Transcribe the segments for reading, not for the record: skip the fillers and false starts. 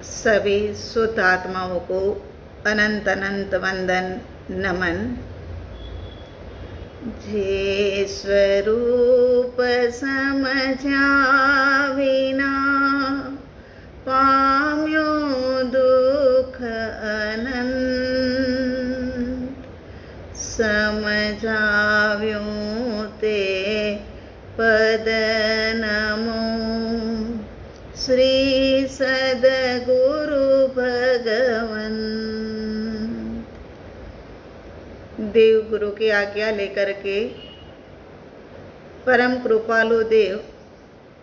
सभी शुद्ध आत्माओं को अनंत अनंत वंदन नमन। जे स्वरूप समझा विना पाम्यो दुख अनंत, समझाव्यो ते पद नमो श्री सद्गुरु भगवन। देव गुरु की आज्ञा लेकर के परम कृपालु देव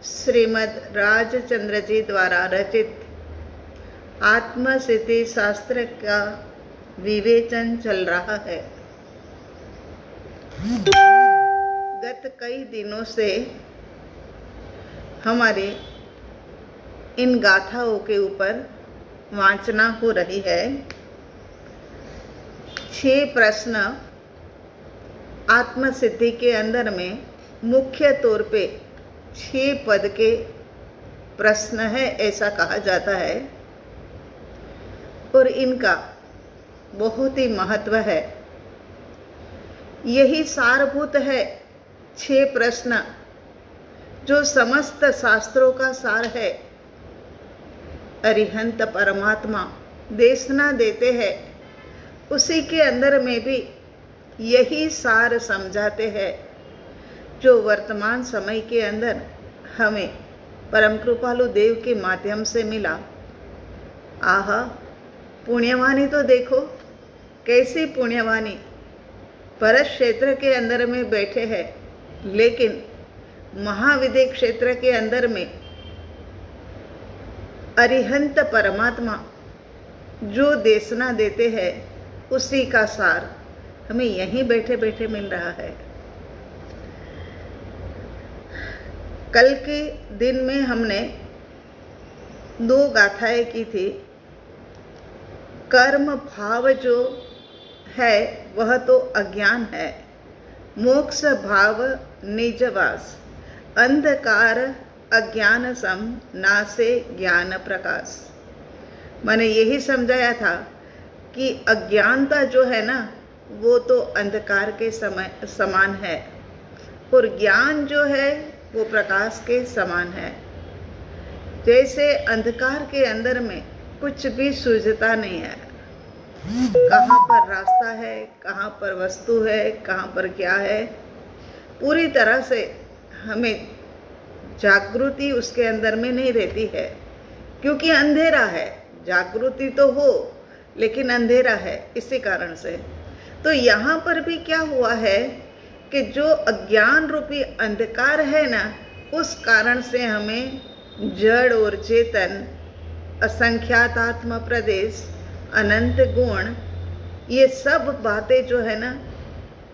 श्रीमद् राजचंद्र जी द्वारा रचित आत्मसिद्धि शास्त्र का विवेचन चल रहा है। गत कई दिनों से हमारे इन गाथाओं के ऊपर वाचना हो रही है। 6 प्रश्न आत्मसिद्धि के अंदर में मुख्य तौर पे 6 पद के प्रश्न है, ऐसा कहा जाता है और इनका बहुत ही महत्व है। यही सारभूत है 6 प्रश्न जो समस्त शास्त्रों का सार है। अरिहंत परमात्मा देशना देते हैं, उसी के अंदर में भी यही सार समझाते हैं जो वर्तमान समय के अंदर हमें परम कृपालु देव के माध्यम से मिला। आहा, पुण्यवानी तो देखो, कैसी पुण्यवानी भरत क्षेत्र के अंदर में बैठे हैं, लेकिन महाविद्य क्षेत्र के अंदर में अरिहंत परमात्मा जो देशना देते हैं, उसी का सार हमें यहीं बैठे बैठे मिल रहा है। कल के दिन में हमने 2 गाथाएं की थी। कर्म भाव जो है वह तो अज्ञान है, मोक्ष भाव निजवास, अंधकार अज्ञान सम नासे ज्ञान प्रकाश। मैंने यही समझाया था कि अज्ञानता जो है ना, वो तो अंधकार के समान है और ज्ञान जो है वो प्रकाश के समान है। जैसे अंधकार के अंदर में कुछ भी सूझता नहीं है, कहाँ पर रास्ता है, कहाँ पर वस्तु है, कहाँ पर क्या है, पूरी तरह से हमें जागृति उसके अंदर में नहीं रहती है, क्योंकि अंधेरा है। जागृति तो हो लेकिन अंधेरा है, इसी कारण से। तो यहाँ पर भी क्या हुआ है कि जो अज्ञान रूपी अंधकार है ना, उस कारण से हमें जड़ और चेतन, असंख्यात आत्म प्रदेश, अनंत गुण, ये सब बातें जो है ना,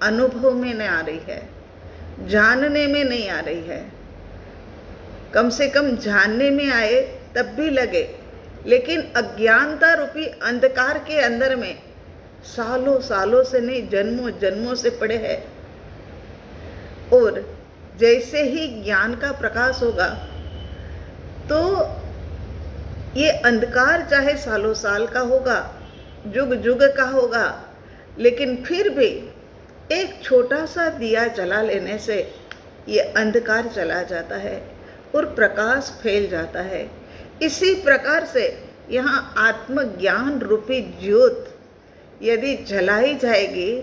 अनुभव में नहीं आ रही है, जानने में नहीं आ रही है। कम से कम जानने में आए तब भी लगे, लेकिन अज्ञानता रूपी अंधकार के अंदर में सालों सालों से नहीं, जन्मों जन्मों से पड़े हैं। और जैसे ही ज्ञान का प्रकाश होगा तो ये अंधकार चाहे सालों साल का होगा, जुग जुग का होगा, लेकिन फिर भी एक छोटा सा दिया जला लेने से ये अंधकार चला जाता है और प्रकाश फैल जाता है। इसी प्रकार से यहाँ आत्मज्ञान रूपी ज्योत यदि जलाई जाएगी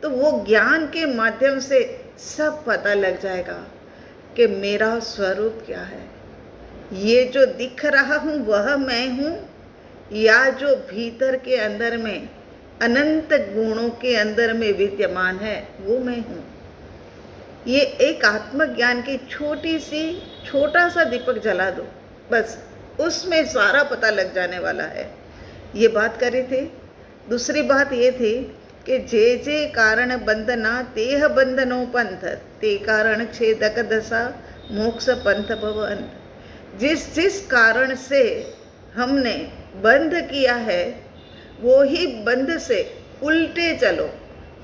तो वो ज्ञान के माध्यम से सब पता लग जाएगा कि मेरा स्वरूप क्या है। ये जो दिख रहा हूँ वह मैं हूँ, या जो भीतर के अंदर में अनंत गुणों के अंदर में विद्यमान है वो मैं हूँ। ये एक आत्मज्ञान की छोटा सा दीपक जला दो, बस उसमें सारा पता लग जाने वाला है। ये बात करी थी। दूसरी बात ये थी कि जे जे कारण बंधना तेह बंधनो पंथ, ते कारण छेदक दशा मोक्ष पंथ भवन। जिस जिस कारण से हमने बंध किया है वो ही बंध से उल्टे चलो,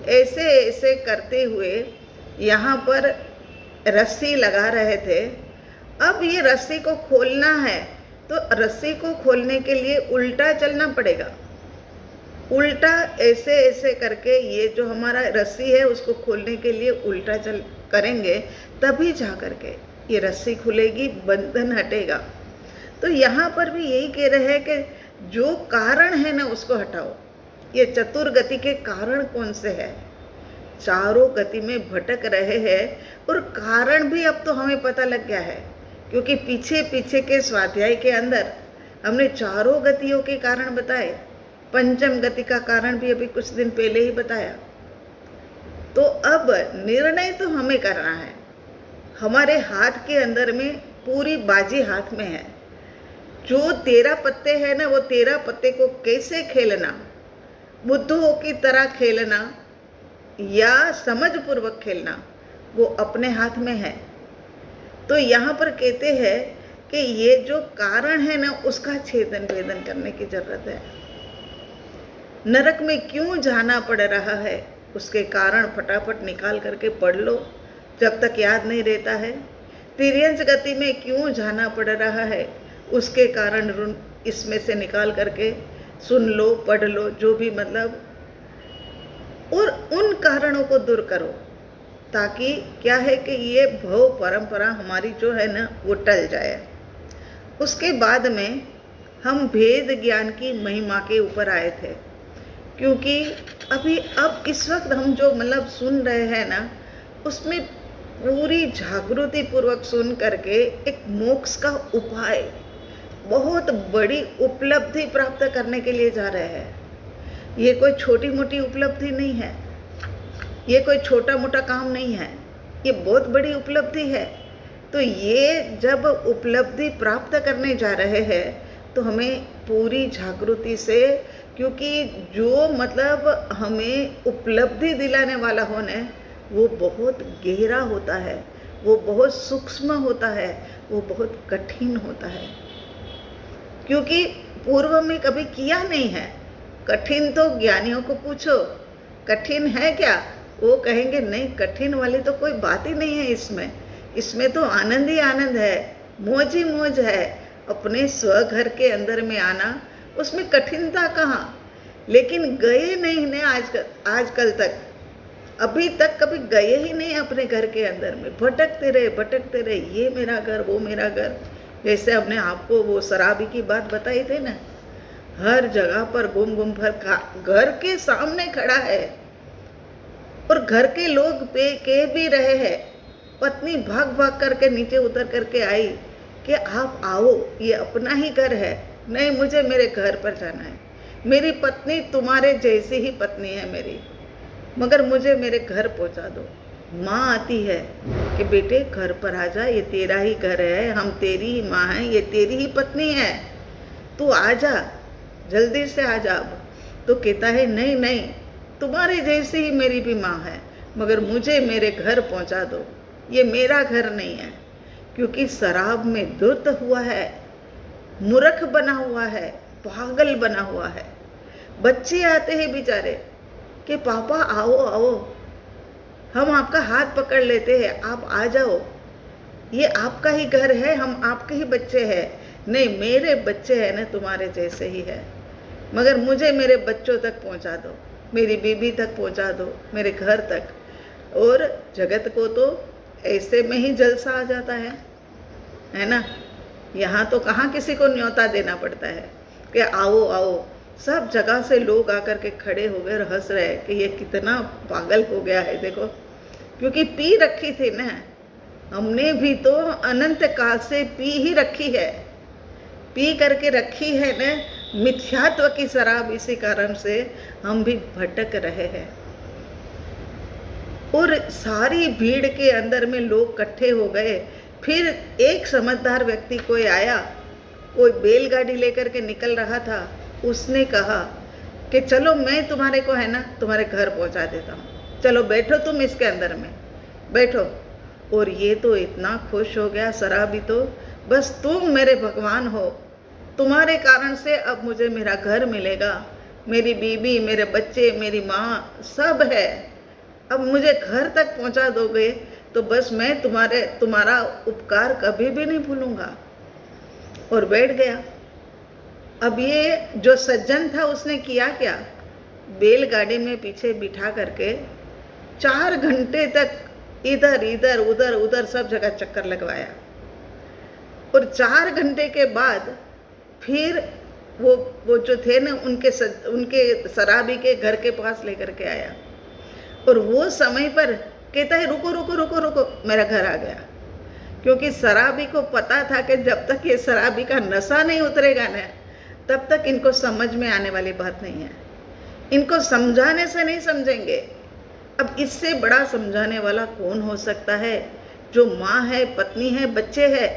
ऐसे ऐसे करते हुए यहाँ पर रस्सी लगा रहे थे। अब ये रस्सी को खोलना है तो रस्सी को खोलने के लिए उल्टा चलना पड़ेगा। उल्टा ऐसे ऐसे करके ये जो हमारा रस्सी है उसको खोलने के लिए उल्टा चल करेंगे, तभी जा करके ये रस्सी खुलेगी, बंधन हटेगा। तो यहाँ पर भी यही कह रहे हैं कि जो कारण है ना उसको हटाओ। ये चतुर्गति के कारण कौन से है? चारों गति में भटक रहे हैं, और कारण भी अब तो हमें पता लग गया है, क्योंकि पीछे पीछे के स्वाध्याय के अंदर हमने चारों गतियों के कारण बताए। पंचम गति का कारण भी अभी कुछ दिन पहले ही बताया। तो अब निर्णय तो हमें करना है। हमारे हाथ के अंदर में पूरी बाजी हाथ में है। जो 13 पत्ते हैं ना, वो 13 पत्ते को कैसे खेलना, बुद्धुओं की तरह खेलना या समझपूर्वक खेलना, वो अपने हाथ में है। तो यहाँ पर कहते हैं कि ये जो कारण है ना उसका छेदन भेदन करने की जरूरत है। नरक में क्यों जाना पड़ रहा है उसके कारण फटाफट निकाल करके पढ़ लो जब तक याद नहीं रहता है। तिर्यंच गति में क्यों जाना पड़ रहा है उसके कारण इसमें से निकाल करके सुन लो, पढ़ लो, जो भी मतलब, और उन कारणों को दूर करो, ताकि क्या है कि ये भव परंपरा हमारी जो है ना वो टल जाए। उसके बाद में हम भेद ज्ञान की महिमा के ऊपर आए थे, क्योंकि अब इस वक्त हम जो मतलब सुन रहे हैं ना उसमें पूरी जागृति पूर्वक सुन करके एक मोक्ष का उपाय, बहुत बड़ी उपलब्धि प्राप्त करने के लिए जा रहे हैं। ये कोई छोटी मोटी उपलब्धि नहीं है, ये कोई छोटा मोटा काम नहीं है, ये बहुत बड़ी उपलब्धि है। तो ये जब उपलब्धि प्राप्त करने जा रहे हैं तो हमें पूरी जागृति से, क्योंकि जो मतलब हमें उपलब्धि दिलाने वाला होने वो बहुत गहरा होता है, वो बहुत सूक्ष्म होता है, वो बहुत कठिन होता है, क्योंकि पूर्व में कभी किया नहीं है। कठिन तो ज्ञानियों को पूछो, कठिन है क्या? वो कहेंगे नहीं, कठिन वाली तो कोई बात ही नहीं है इसमें तो आनंद ही आनंद है, मौज ही मौज है। अपने स्वघर के अंदर में आना, उसमें कठिनता कहाँ? लेकिन गए नहीं ने आजकल तक, अभी तक कभी गए ही नहीं अपने घर के अंदर में, भटकते रहे, ये मेरा घर, वो मेरा घर। जैसे हमने आपको वो शराबी की बात बताई थी ना, हर जगह पर घूम भर घर के सामने खड़ा है और घर के लोग पे कह भी रहे हैं। पत्नी भाग करके नीचे उतर करके आई कि आप आओ, ये अपना ही घर है। नहीं, मुझे मेरे घर पर जाना है। मेरी पत्नी तुम्हारे जैसी ही पत्नी है मेरी, मगर मुझे मेरे घर पहुंचा दो। माँ आती है कि बेटे घर पर आ जा, ये तेरा ही घर है, हम तेरी ही माँ हैं, ये तेरी ही पत्नी है, तू आ जा, जल्दी से आ जा। तो कहता है नहीं, तुम्हारे जैसी ही मेरी भी माँ है, मगर मुझे मेरे घर पहुंचा दो, ये मेरा घर नहीं है। क्योंकि शराब में धुत हुआ है, मूर्ख बना हुआ है, पागल बना हुआ है। बच्चे आते हैं बेचारे कि पापा आओ, हम आपका हाथ पकड़ लेते हैं, आप आ जाओ, ये आपका ही घर है, हम आपके ही बच्चे हैं। नहीं, मेरे बच्चे हैं ना तुम्हारे जैसे ही है, मगर मुझे मेरे बच्चों तक पहुंचा दो, मेरी बीबी तक पहुंचा दो, मेरे घर तक। और जगत को तो ऐसे में ही जलसा आ जाता है ना। यहाँ तो कहाँ किसी को न्योता देना पड़ता है कि आओ। सब जगह से लोग आकर के खड़े हो गए और हंस रहे हैं कि ये कितना पागल हो गया है, देखो। क्योंकि पी रखी थी ना, हमने भी तो अनंत काल से पी ही रखी है, पी करके रखी है ना मिथ्यात्व की शराब। इसी कारण से हम भी भटक रहे हैं। और सारी भीड़ के अंदर में लोग इकट्ठे हो गए। फिर एक समझदार व्यक्ति कोई आया, कोई बैलगाड़ी लेकर के निकल रहा था, उसने कहा कि चलो मैं तुम्हारे को है ना तुम्हारे घर पहुंचा देता हूँ, चलो बैठो तुम इसके अंदर में बैठो। और ये तो इतना खुश हो गया शराबी तो, बस तुम मेरे भगवान हो, तुम्हारे कारण से अब मुझे मेरा घर मिलेगा, मेरी बीबी, मेरे बच्चे, मेरी माँ सब है, अब मुझे घर तक पहुंचा दोगे तो बस मैं तुम्हारा उपकार कभी भी नहीं भूलूंगा। और बैठ गया। अब ये जो सज्जन था उसने किया क्या, बैलगाड़ी में पीछे बिठा करके 4 घंटे तक इधर इधर उधर उधर सब जगह चक्कर लगवाया, और 4 घंटे के बाद फिर वो जो थे ना उनके शराबी के घर के पास लेकर के आया, और वो समय पर कहता है रुको रुको रुको रुको, मेरा घर आ गया। क्योंकि शराबी को पता था कि जब तक ये शराबी का नशा नहीं उतरेगा ना, तब तक इनको समझ में आने वाली बात नहीं है। इनको समझाने से नहीं समझेंगे। अब इससे बड़ा समझाने वाला कौन हो सकता है, जो माँ है, पत्नी है, बच्चे है,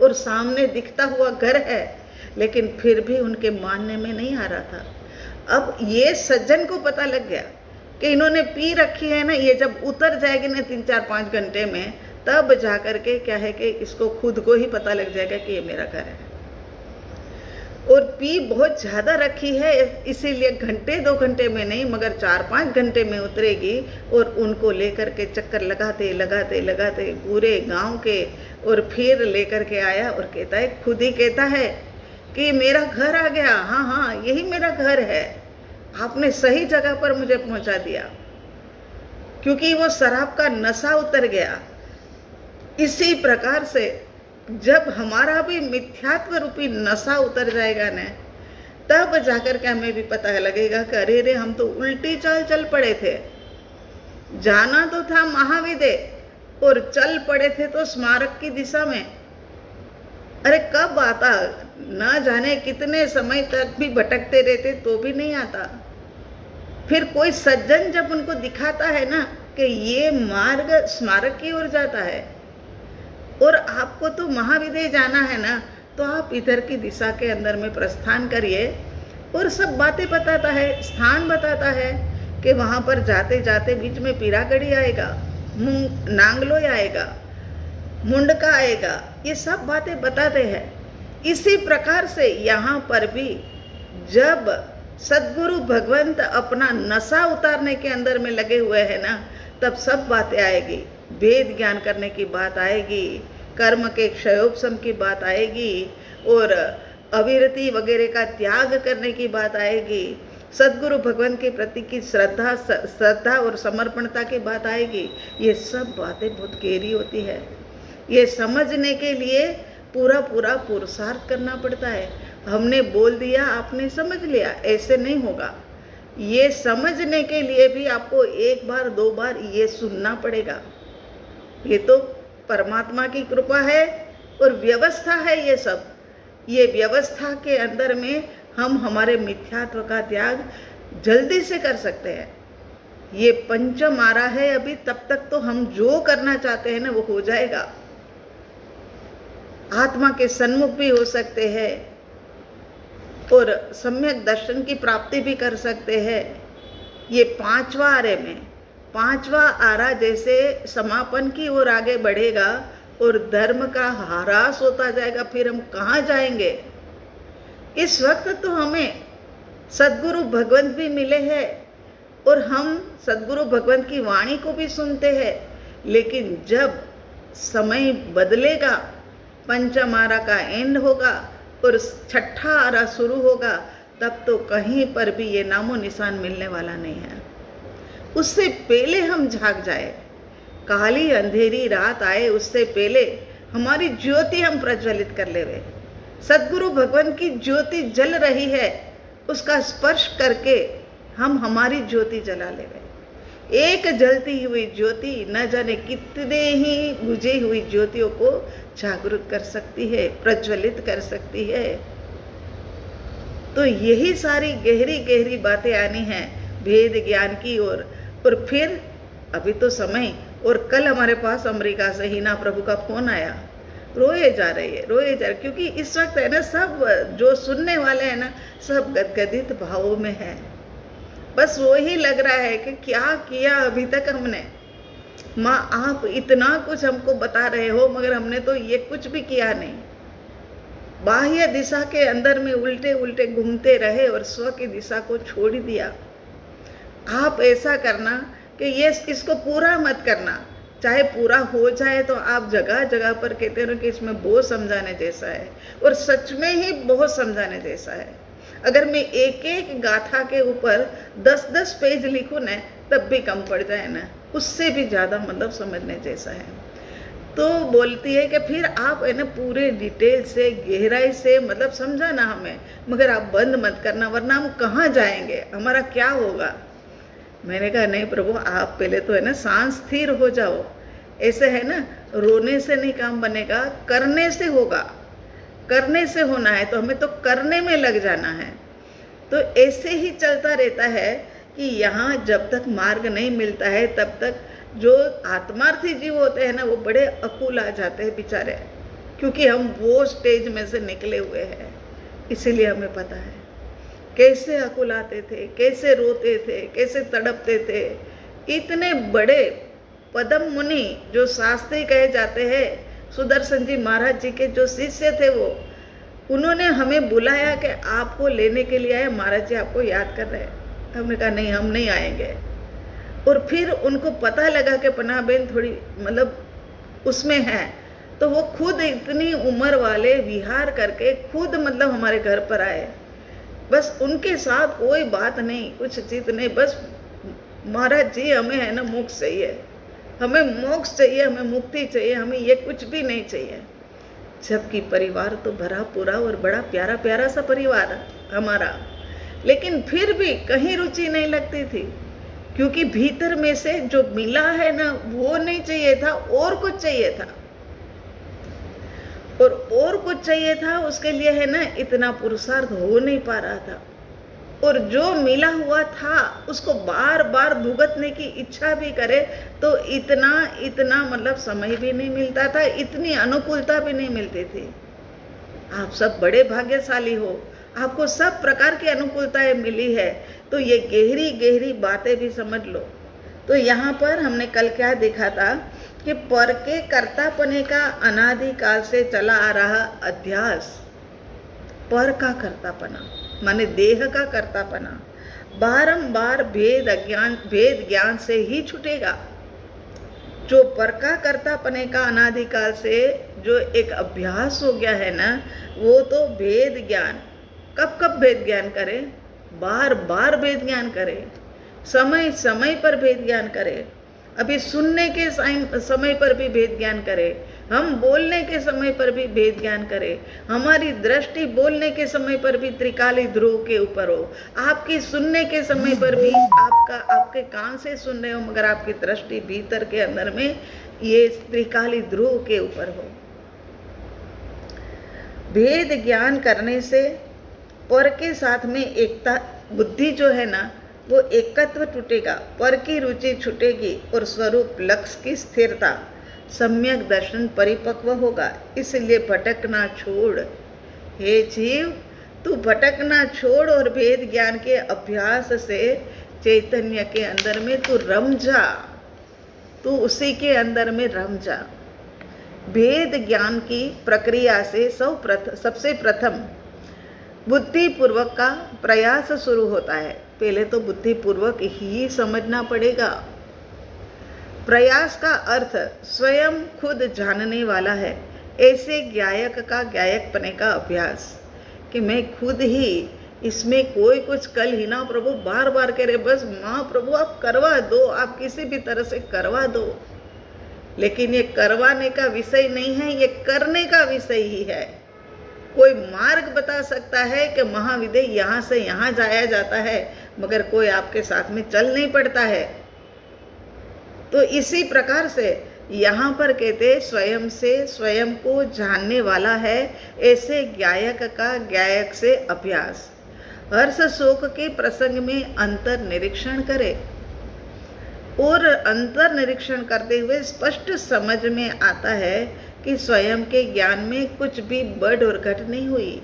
और सामने दिखता हुआ घर है, लेकिन फिर भी उनके मानने में नहीं आ रहा था। अब ये सज्जन को पता लग गया कि इन्होंने पी रखी है ना, ये जब उतर जाएगी ना 3, 4, 5 घंटे में, तब जा करके क्या है कि इसको खुद को ही पता लग जाएगा कि ये मेरा घर है। और पी बहुत ज़्यादा रखी है, इसीलिए घंटे 2 घंटे में नहीं मगर 4-5 घंटे में उतरेगी, और उनको लेकर के चक्कर लगाते लगाते लगाते पूरे गांव के, और फिर लेकर के आया और कहता है, खुद ही कहता है कि मेरा घर आ गया, हाँ हाँ यही मेरा घर है, आपने सही जगह पर मुझे पहुंचा दिया। क्योंकि वो शराब का नशा उतर गया। इसी प्रकार से जब हमारा भी मिथ्यात्व रूपी नशा उतर जाएगा ना, तब जाकर के हमें भी पता लगेगा कि अरे रे हम तो उल्टी चाल चल पड़े थे। जाना तो था महाविद्य और चल पड़े थे तो स्मारक की दिशा में। अरे कब आता, न जाने कितने समय तक भी भटकते रहते तो भी नहीं आता। फिर कोई सज्जन जब उनको दिखाता है ना कि ये मार्ग स्मारक की ओर जाता है और आपको तो महाविद्य जाना है ना, तो आप इधर की दिशा के अंदर में प्रस्थान करिए। और सब बातें बताता है, स्थान बताता है कि वहाँ पर जाते जाते बीच में पीरागढ़ी आएगा, नांगलोई आएगा, मुंडका आएगा, ये सब बातें बताते हैं। इसी प्रकार से यहाँ पर भी जब सद्गुरु भगवंत अपना नशा उतारने के अंदर में लगे हुए हैं ना, तब सब बातें आएगी। वेद ज्ञान करने की बात आएगी, कर्म के क्षयोपशम की बात आएगी, और अविरति वगैरह का त्याग करने की बात आएगी, सद्गुरु भगवान के प्रति की श्रद्धा और समर्पणता की बात आएगी। ये सब बातें बहुत गहरी होती है। ये समझने के लिए पूरा पूरा पुरुषार्थ करना पड़ता है। हमने बोल दिया, आपने समझ लिया, ऐसे नहीं होगा। ये समझने के लिए भी आपको 1 बार 2 बार ये सुनना पड़ेगा। ये तो परमात्मा की कृपा है और व्यवस्था है। ये व्यवस्था के अंदर में हम हमारे मिथ्यात्व का त्याग जल्दी से कर सकते हैं। ये पंचम आ रहा है अभी, तब तक तो हम जो करना चाहते हैं ना वो हो जाएगा। आत्मा के सन्मुख भी हो सकते हैं और सम्यक दर्शन की प्राप्ति भी कर सकते हैं। ये 5वां आरे में 5वां आरा जैसे समापन की ओर आगे बढ़ेगा और धर्म का ह्रास होता जाएगा, फिर हम कहाँ जाएंगे। इस वक्त तो हमें सद्गुरु भगवंत भी मिले हैं और हम सद्गुरु भगवंत की वाणी को भी सुनते हैं, लेकिन जब समय बदलेगा, पंचम आरा का एंड होगा और 6ठा आरा शुरू होगा, तब तो कहीं पर भी ये नामो निशान मिलने वाला नहीं है। उससे पहले हम जाग जाए, काली अंधेरी रात आए, उससे पहले हमारी ज्योति हम प्रज्वलित कर लेवे। सद्गुरु भगवान की ज्योति जल रही है, उसका स्पर्श करके हम हमारी ज्योति जला लेवे। एक जलती हुई ज्योति न जाने कितने ही बुझी हुई ज्योतियों को जागरूक कर सकती है, प्रज्वलित कर सकती है। तो यही सारी गहरी गहरी बातें आनी हैं भेद ज्ञान की ओर। और फिर अभी तो समय, और कल हमारे पास अमेरिका से हिना प्रभु का फोन आया, रोए जा रही है, रोए जा रही, क्योंकि इस वक्त है ना, सब जो सुनने वाले हैं ना, सब गदगदित भावों में है। बस वही लग रहा है कि क्या किया अभी तक हमने। माँ आप इतना कुछ हमको बता रहे हो, मगर हमने तो ये कुछ भी किया नहीं। बाह्य दिशा के अंदर में उल्टे उल्टे घूमते रहे और स्व की दिशा को छोड़ दिया। आप ऐसा करना कि ये इसको पूरा मत करना, चाहे पूरा हो जाए तो आप जगह जगह पर कहते हो कि इसमें बहुत समझाने जैसा है, और सच में ही बहुत समझाने जैसा है। अगर मैं एक एक गाथा के ऊपर 10-10 पेज लिखूं ना, तब भी कम पड़ जाए ना, उससे भी ज़्यादा मतलब समझने जैसा है। तो बोलती है कि फिर आप है ना पूरे डिटेल से गहराई से मतलब समझाना हमें, मगर आप बंद मत करना, वरना हम कहाँ जाएंगे, हमारा क्या होगा। मैंने कहा नहीं प्रभु, आप पहले तो है ना शांत स्थिर हो जाओ। ऐसे है ना, रोने से नहीं काम बनेगा, करने से होगा, करने से होना है, तो हमें तो करने में लग जाना है। तो ऐसे ही चलता रहता है कि यहाँ जब तक मार्ग नहीं मिलता है तब तक जो आत्मार्थी जीव होते हैं ना, वो बड़े अकुल आ जाते हैं बेचारे, क्योंकि हम वो स्टेज में से निकले हुए हैं। इसीलिए हमें पता है कैसे अकुलाते थे, कैसे रोते थे, कैसे तड़पते थे। इतने बड़े पदम मुनि जो शास्त्री कहे जाते हैं, सुदर्शन जी महाराज जी के जो शिष्य थे, वो उन्होंने हमें बुलाया कि आपको लेने के लिए आए, महाराज जी आपको याद कर रहे हैं। हमने कहा नहीं, हम नहीं आएंगे। और फिर उनको पता लगा कि पनाह बेन थोड़ी मतलब उसमें है, तो वो खुद इतनी उम्र वाले विहार करके खुद मतलब हमारे घर पर आए। बस उनके साथ कोई बात नहीं, कुछ चीज नहीं, बस महाराज जी हमें है ना मोक्ष चाहिए, हमें मोक्ष चाहिए, हमें मुक्ति चाहिए, हमें ये कुछ भी नहीं चाहिए। जबकि परिवार तो भरा पूरा और बड़ा प्यारा प्यारा सा परिवार हमारा, लेकिन फिर भी कहीं रुचि नहीं लगती थी, क्योंकि भीतर में से जो मिला है ना वो नहीं चाहिए था, और कुछ चाहिए था, और कुछ चाहिए था। उसके लिए है ना इतना पुरुषार्थ हो नहीं पा रहा था, और जो मिला हुआ था उसको बार बार भुगतने की इच्छा भी करे तो इतना मतलब समय भी नहीं मिलता था, इतनी अनुकूलता भी नहीं मिलती थी। आप सब बड़े भाग्यशाली हो, आपको सब प्रकार की अनुकूलताएं मिली है, तो ये गहरी गहरी बातें भी समझ लो। तो यहाँ पर हमने कल क्या देखा था कि पर के कर्तापने का अनादिकाल से चला आ रहा अध्यास, पर का कर्तापना माने देह का कर्तापना बारंबार भेद ज्ञान से ही छूटेगा। जो पर का कर्तापने का अनादिकाल से जो एक अभ्यास हो गया है ना, वो तो भेद ज्ञान, कब भेद ज्ञान करे, बार बार भेद ज्ञान करे, समय समय पर भेद ज्ञान करे, अभी सुनने के समय पर भी भेद ज्ञान करे, हम बोलने के समय पर भी भेद ज्ञान करे, हमारी दृष्टि बोलने के समय पर भी त्रिकाली ध्रुव के ऊपर हो, आपकी सुनने के समय पर भी आपके कान से सुन रहे हो मगर आपकी दृष्टि भीतर के अंदर में ये त्रिकाली ध्रुव के ऊपर हो। भेद ज्ञान करने से पर के साथ में एकता, बुद्धि जो है ना वो एकत्व टूटेगा, पर की रुचि छूटेगी और स्वरूप लक्ष्य की स्थिरता, सम्यक दर्शन परिपक्व होगा। इसलिए भटकना छोड़, हे जीव तू भटकना छोड़ और भेद ज्ञान के अभ्यास से चैतन्य के अंदर में तू रम जा, तू उसी के अंदर में रम जा। भेद ज्ञान की प्रक्रिया से सबसे प्रथम बुद्धिपूर्वक का प्रयास शुरू होता है। पहले तो बुद्धिपूर्वक ही समझना पड़ेगा। प्रयास का अर्थ स्वयं खुद जानने वाला है। ऐसे गायक का गायकपने का अभ्यास कि मैं खुद ही इसमें कोई कुछ कल ही ना प्रभु बार बार कह रहे, बस माँ प्रभु आप करवा दो, आप किसी भी तरह से करवा दो। लेकिन ये करवाने का विषय नहीं है, ये करने का विषय ही है। कोई मार्ग बता सकता है कि महाविद्य यहाँ से यहाँ जाया जाता है, मगर कोई आपके साथ में चल नहीं पड़ता है। तो इसी प्रकार से यहाँ पर कहते स्वयं से स्वयं को जानने वाला है। ऐसे गायक का गायक से अभ्यास। हर्ष शोक के प्रसंग में अंतर निरीक्षण करे और अंतर निरीक्षण करते हुए स्पष्ट समझ में आता है कि स्वयं के ज्ञान में कुछ भी बढ़ और घट नहीं हुई।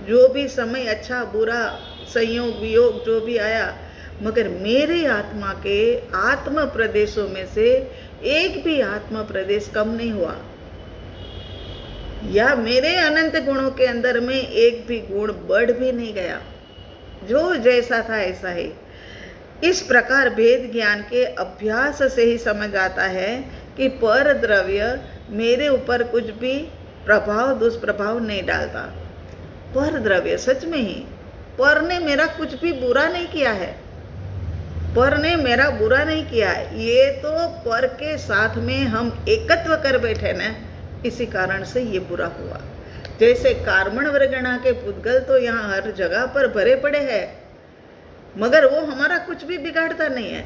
जो भी समय अच्छा बुरा संयोग वियोग जो भी आया, मगर मेरे आत्मा के आत्म प्रदेशों में से एक भी आत्म प्रदेश कम नहीं हुआ, या मेरे अनंत गुणों के अंदर में एक भी गुण बढ़ भी नहीं गया। जो जैसा था ऐसा ही। इस प्रकार भेद ज्ञान के अभ्यास से ही समझ आता है कि पर द्रव्य मेरे ऊपर कुछ भी प्रभाव दुष्प्रभाव नहीं डालता। पर द्रव्य सच में ही पर ने मेरा कुछ भी बुरा नहीं किया है, पर ने मेरा बुरा नहीं किया है। ये तो पर के साथ में हम एकत्व कर बैठे ना, इसी कारण से ये बुरा हुआ। जैसे कार्मण वर्गणा के पुद्गल तो यहाँ हर जगह पर भरे पड़े हैं, मगर वो हमारा कुछ भी बिगाड़ता नहीं है।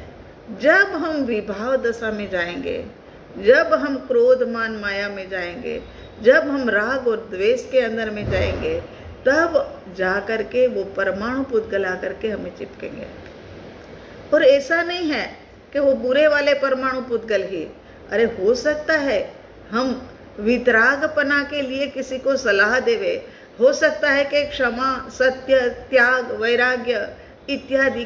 जब हम विभाव दशा में जाएंगे, जब हम क्रोध मान माया में जाएंगे, जब हम राग और द्वेष के अंदर में जाएंगे, तब जा करके वो परमाणु पुद्गल आकर के हमें चिपकेंगे। और ऐसा नहीं है कि वो बुरे वाले परमाणु पुद्गल ही, अरे हो सकता है हम वितरागपना के लिए किसी को सलाह देवे, हो सकता है कि क्षमा, सत्य, त्याग, वैराग्य इत्यादि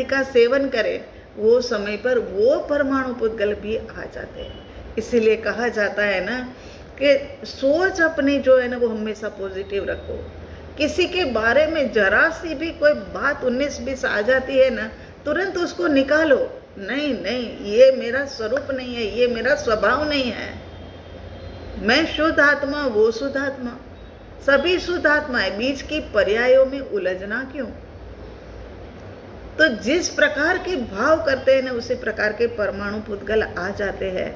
का सेवन करें, वो समय पर वो परमाणु पुद्गल भी आ जाते हैं। इसीलिए कहा जाता है ना कि सोच अपनी जो है ना वो हमेशा पॉजिटिव रखो। किसी के बारे में जरा सी भी कोई बात 19-20 आ जाती है ना, तुरंत उसको निकालो। नहीं नहीं, ये मेरा स्वरूप नहीं है, ये मेरा स्वभाव नहीं है। मैं शुद्ध आत्मा, वो शुद्ध आत्मा, सभी शुद्ध आत्मा है। बीच की पर्यायों में उलझना क्यों? तो जिस प्रकार के भाव करते हैं ना, उसी प्रकार के परमाणु पुद्गल आ जाते हैं।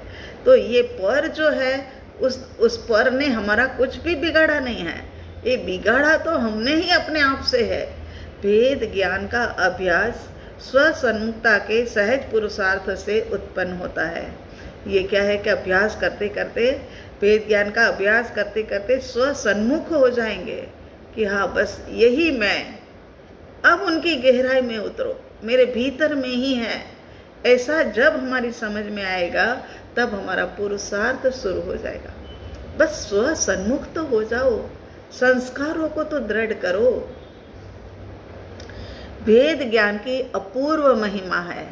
तो ये पर जो है, उस पर ने हमारा कुछ भी बिगाड़ा नहीं है। ये बिगाड़ा तो हमने ही अपने आप से है। भेद ज्ञान का अभ्यास स्वसन्मुखता के सहज पुरुषार्थ से उत्पन्न होता है। ये क्या है कि अभ्यास करते करते, भेद ज्ञान का अभ्यास करते करते स्वसन्मुख हो जाएंगे कि हाँ बस यही मैं। अब उनकी गहराई में उतरो, मेरे भीतर में ही है। ऐसा जब हमारी समझ में आएगा, तब हमारा पुरुषार्थ शुरू हो जाएगा। बस स्वसन्मुख तो हो जाओ, संस्कारों को तो दृढ़ करो। भेद ज्ञान की अपूर्व महिमा है।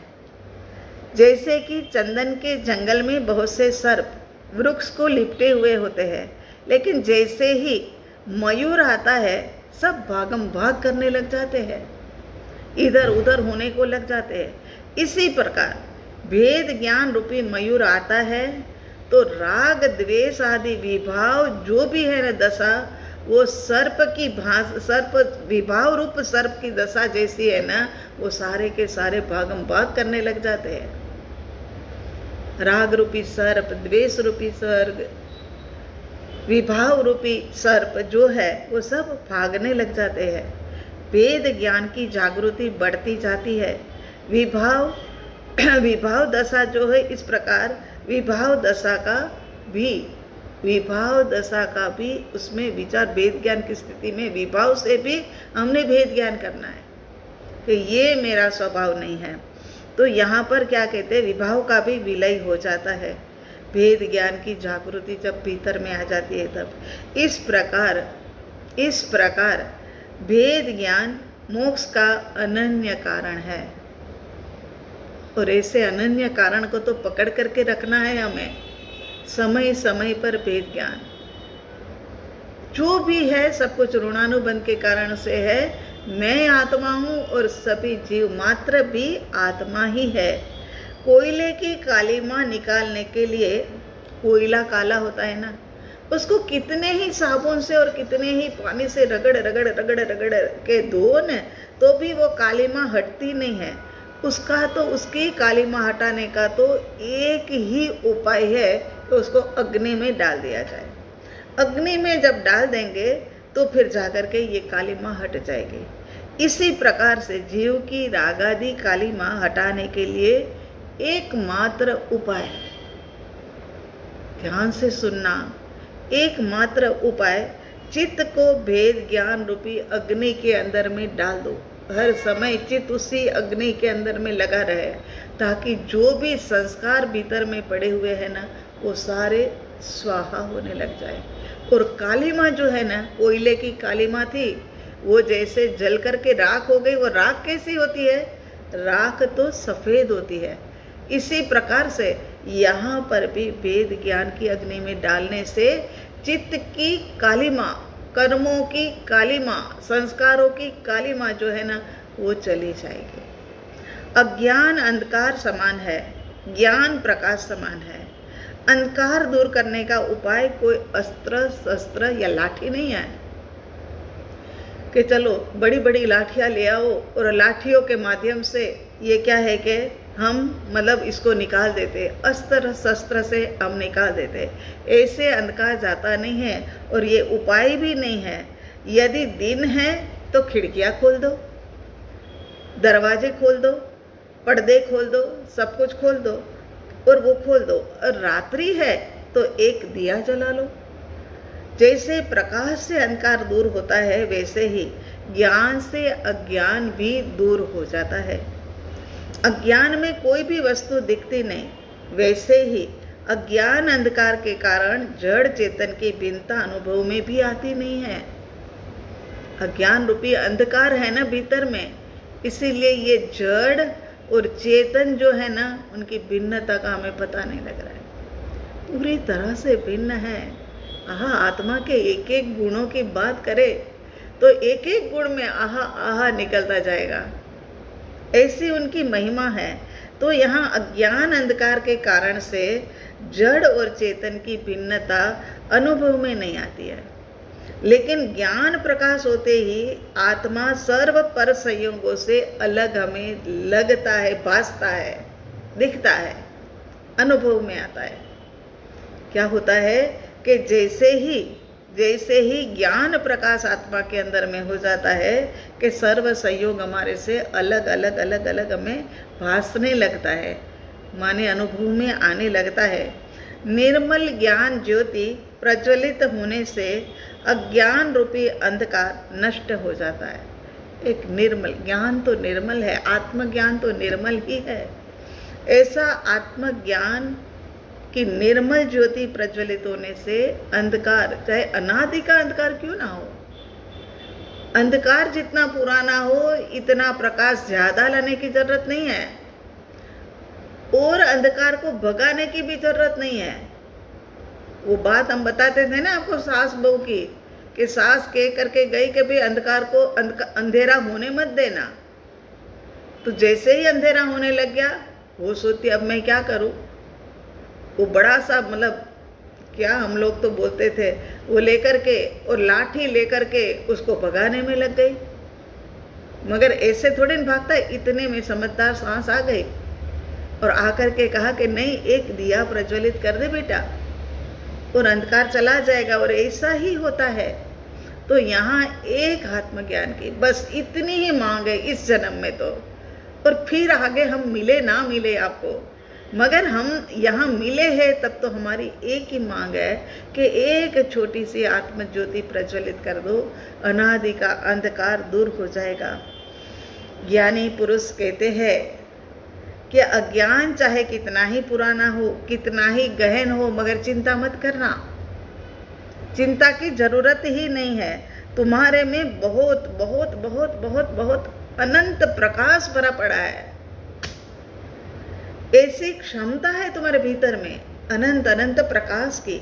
जैसे कि चंदन के जंगल में बहुत से सर्प वृक्ष को लिपटे हुए होते हैं, लेकिन जैसे ही मयूर आता है, सब भागम भाग करने लग जाते हैं, इधर उधर होने को लग जाते हैं। इसी प्रकार भेद ज्ञान रूपी मयूर आता है तो राग द्वेष आदि विभाव जो भी है ना दशा, वो सर्प विभाव रूप सर्प की दशा जैसी है ना, वो सारे के सारे भागम भाग करने लग जाते हैं। राग रूपी सर्प, द्वेष रूपी सर्प, विभाव रूपी सर्प जो है, वो सब भागने लग जाते हैं। वेद ज्ञान की जागृति बढ़ती जाती है। विभाव दशा जो है, इस प्रकार विभाव दशा का भी उसमें विचार, भेद ज्ञान की स्थिति में विभाव से भी हमने भेद ज्ञान करना है कि ये मेरा स्वभाव नहीं है। तो यहाँ पर क्या कहते हैं, विभाव का भी विलय हो जाता है। भेद ज्ञान की जागृति जब भीतर में आ जाती है, तब इस प्रकार भेद ज्ञान मोक्ष का अनन्य कारण है। और ऐसे अनन्य कारण को तो पकड़ करके रखना है हमें, समय समय पर भेद ज्ञान जो भी है सब कुछ ऋणानुबंध के कारण से है। मैं आत्मा हूँ और सभी जीव मात्र भी आत्मा ही है। कोयले की कालीमा निकालने के लिए, कोयला काला होता है ना, उसको कितने ही साबुन से और कितने ही पानी से रगड़ के धो न, तो भी वो कालीमा हटती नहीं है। उसकी कालीमा हटाने का तो एक ही उपाय है कि उसको अग्नि में डाल दिया जाए। अग्नि में जब डाल देंगे तो फिर जाकर के ये कालीमा हट जाएगी। इसी प्रकार से जीव की रागादि कालीमा हटाने के लिए एकमात्र उपाय, ध्यान से सुनना, एकमात्र उपाय, चित्त को भेद ज्ञान रूपी अग्नि के अंदर में डाल दो। हर समय चित्त उसी अग्नि के अंदर में लगा रहे, ताकि जो भी संस्कार भीतर में पड़े हुए हैं ना, वो सारे स्वाहा होने लग जाए। और कालीमा जो है ना, कोयले की कालीमा थी, वो जैसे जल करके राख हो गई। वो राख कैसी होती है? राख तो सफ़ेद होती है। इसी प्रकार से यहाँ पर भी वेद ज्ञान की अग्नि में डालने से चित्त की कालीमा, कर्मों की कालीमा, संस्कारों की कालीमा जो है ना, वो चली जाएगी। अज्ञान अंधकार समान है, ज्ञान प्रकाश समान है। अंधकार दूर करने का उपाय कोई अस्त्र शस्त्र या लाठी नहीं है कि चलो बड़ी बड़ी लाठियां ले आओ और लाठियों के माध्यम से ये क्या है कि हम मतलब इसको निकाल देते, अस्त्र शस्त्र से हम निकाल देते। ऐसे अंधकार जाता नहीं है और ये उपाय भी नहीं है। यदि दिन है तो खिड़कियां खोल दो, दरवाजे खोल दो, पर्दे खोल दो, सब कुछ खोल दो और वो खोल दो। और रात्रि है तो एक दिया जला लो। जैसे प्रकाश से अंधकार दूर होता है, वैसे ही ज्ञान से अज्ञान भी दूर हो जाता है। अज्ञान में कोई भी वस्तु दिखती नहीं, वैसे ही अज्ञान अंधकार के कारण जड़ चेतन की भिन्नता अनुभव में भी आती नहीं है। अज्ञान रूपी अंधकार है ना भीतर में, इसीलिए ये जड़ और चेतन जो है ना, उनकी भिन्नता का हमें पता नहीं लग रहा है। पूरी तरह से भिन्न है। आत्मा के एक एक गुणों की बात करें तो एक एक गुण में आहा निकलता जाएगा, ऐसी उनकी महिमा है। तो यहाँ अज्ञान अंधकार के कारण से जड़ और चेतन की भिन्नता अनुभव में नहीं आती है, लेकिन ज्ञान प्रकाश होते ही आत्मा सर्व पर संयोगों से अलग हमें लगता है, भासता है, दिखता है, अनुभव में आता है। क्या होता है कि जैसे ही ज्ञान प्रकाश आत्मा के अंदर में हो जाता है कि सर्व संयोग हमारे से अलग अलग हमें भासने लगता है, माने अनुभव में आने लगता है। निर्मल ज्ञान ज्योति प्रज्वलित होने से अज्ञान रूपी अंधकार नष्ट हो जाता है। एक निर्मल ज्ञान तो निर्मल है, आत्मज्ञान तो निर्मल ही है। ऐसा आत्मज्ञान कि निर्मल ज्योति प्रज्वलित होने से अंधकार, चाहे अनादि का अंधकार क्यों ना हो, अंधकार जितना पुराना हो इतना प्रकाश ज्यादा लाने की जरूरत नहीं है और अंधकार को भगाने की भी जरूरत नहीं है। वो बात हम बताते थे ना आपको सास बहू की, कि सास कह करके गई कि भाई अंधकार को अंधेरा होने मत देना। तो जैसे ही अंधेरा होने लग गया वो सोचती अब मैं क्या करूं। वो बड़ा सा मतलब क्या हम लोग तो बोलते थे, वो लेकर के और लाठी लेकर के उसको भगाने में लग गई। मगर ऐसे थोड़ी न भागता है। इतने में समझदार सांस आ गई और आकर के कहा कि नहीं, एक दिया प्रज्वलित कर दे बेटा और अंधकार चला जाएगा। और ऐसा ही होता है। तो यहाँ एक आत्मज्ञान की बस इतनी ही मांग है इस जन्म में तो, और फिर आगे हम मिले ना मिले आपको, मगर हम यहाँ मिले हैं तब तो हमारी एक ही मांग है कि एक छोटी सी आत्मज्योति प्रज्वलित कर दो, अनादि का अंधकार दूर हो जाएगा। ज्ञानी पुरुष कहते हैं कि अज्ञान चाहे कितना ही पुराना हो, कितना ही गहन हो, मगर चिंता मत करना, चिंता की जरूरत ही नहीं है। तुम्हारे में बहुत बहुत बहुत बहुत बहुत अनंत प्रकाश भरा पड़ा है। ऐसी क्षमता है तुम्हारे भीतर में अनंत अनंत प्रकाश की।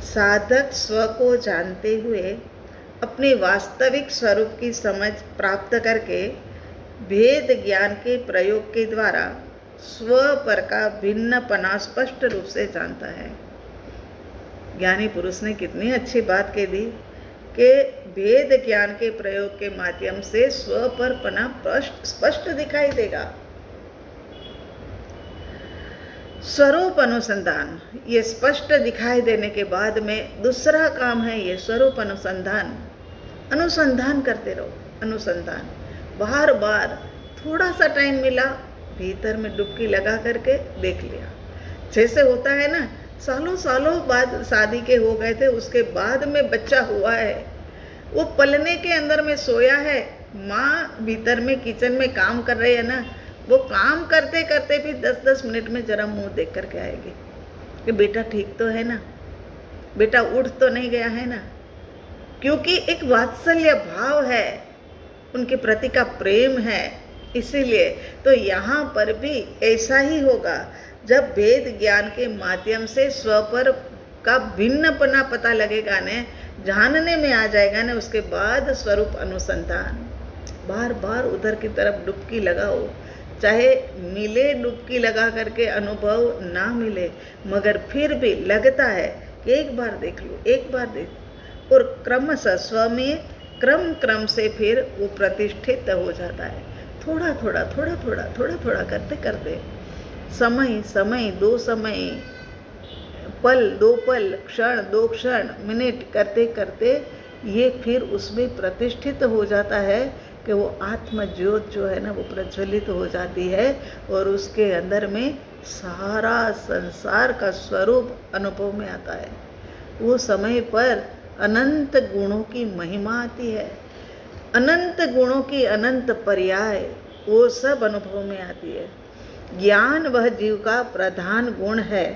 साधक स्व को जानते हुए अपने वास्तविक स्वरूप की समझ प्राप्त करके भेद ज्ञान के प्रयोग के द्वारा स्व पर का भिन्नपना स्पष्ट रूप से जानता है। ज्ञानी पुरुष ने कितनी अच्छी बात कह दी कि भेद ज्ञान के प्रयोग के माध्यम से स्व पर पना स्पष्ट दिखाई देगा। स्वरूप अनुसंधान, ये स्पष्ट दिखाई देने के बाद में दूसरा काम है ये स्वरूप अनुसंधान। अनुसंधान करते रहो, अनुसंधान बार बार। थोड़ा सा टाइम मिला, भीतर में डुबकी लगा करके देख लिया। जैसे होता है ना, सालों सालों बाद शादी के हो गए थे, उसके बाद में बच्चा हुआ है, वो पलने के अंदर में सोया है, माँ भीतर में किचन में काम कर रही है ना, वो काम करते करते भी 10-10 मिनट में जरा मुंह देख करके आएगी कि बेटा ठीक तो है ना, बेटा उठ तो नहीं गया है ना। क्योंकि एक वात्सल्य भाव है, उनके प्रति का प्रेम है। इसीलिए तो यहाँ पर भी ऐसा ही होगा। जब वेद ज्ञान के माध्यम से स्व पर का भिन्नपना पता लगेगा ने, जानने में आ जाएगा ने, उसके बाद स्वरूप अनुसंधान, बार बार उधर की तरफ डुबकी लगाओ, चाहे मिले डुबकी लगा करके अनुभव ना मिले, मगर फिर भी लगता है कि एक बार देख लो, एक बार देख, और क्रमशः स्व में क्रम क्रम से फिर वो प्रतिष्ठित हो जाता है। थोड़ा थोड़ा थोड़ा थोड़ा थोड़ा थोड़ा करते करते, समय समय दो समय, पल दो पल, क्षण दो क्षण, मिनट करते करते ये फिर उसमें प्रतिष्ठित हो जाता है कि वो आत्म ज्योत जो है ना वो प्रज्वलित हो जाती है और उसके अंदर में सारा संसार का स्वरूप अनुभव में आता है। वो समय पर अनंत गुणों की महिमा आती है, अनंत गुणों की अनंत पर्याय वो सब अनुभव में आती है। ज्ञान वह जीव का प्रधान गुण है।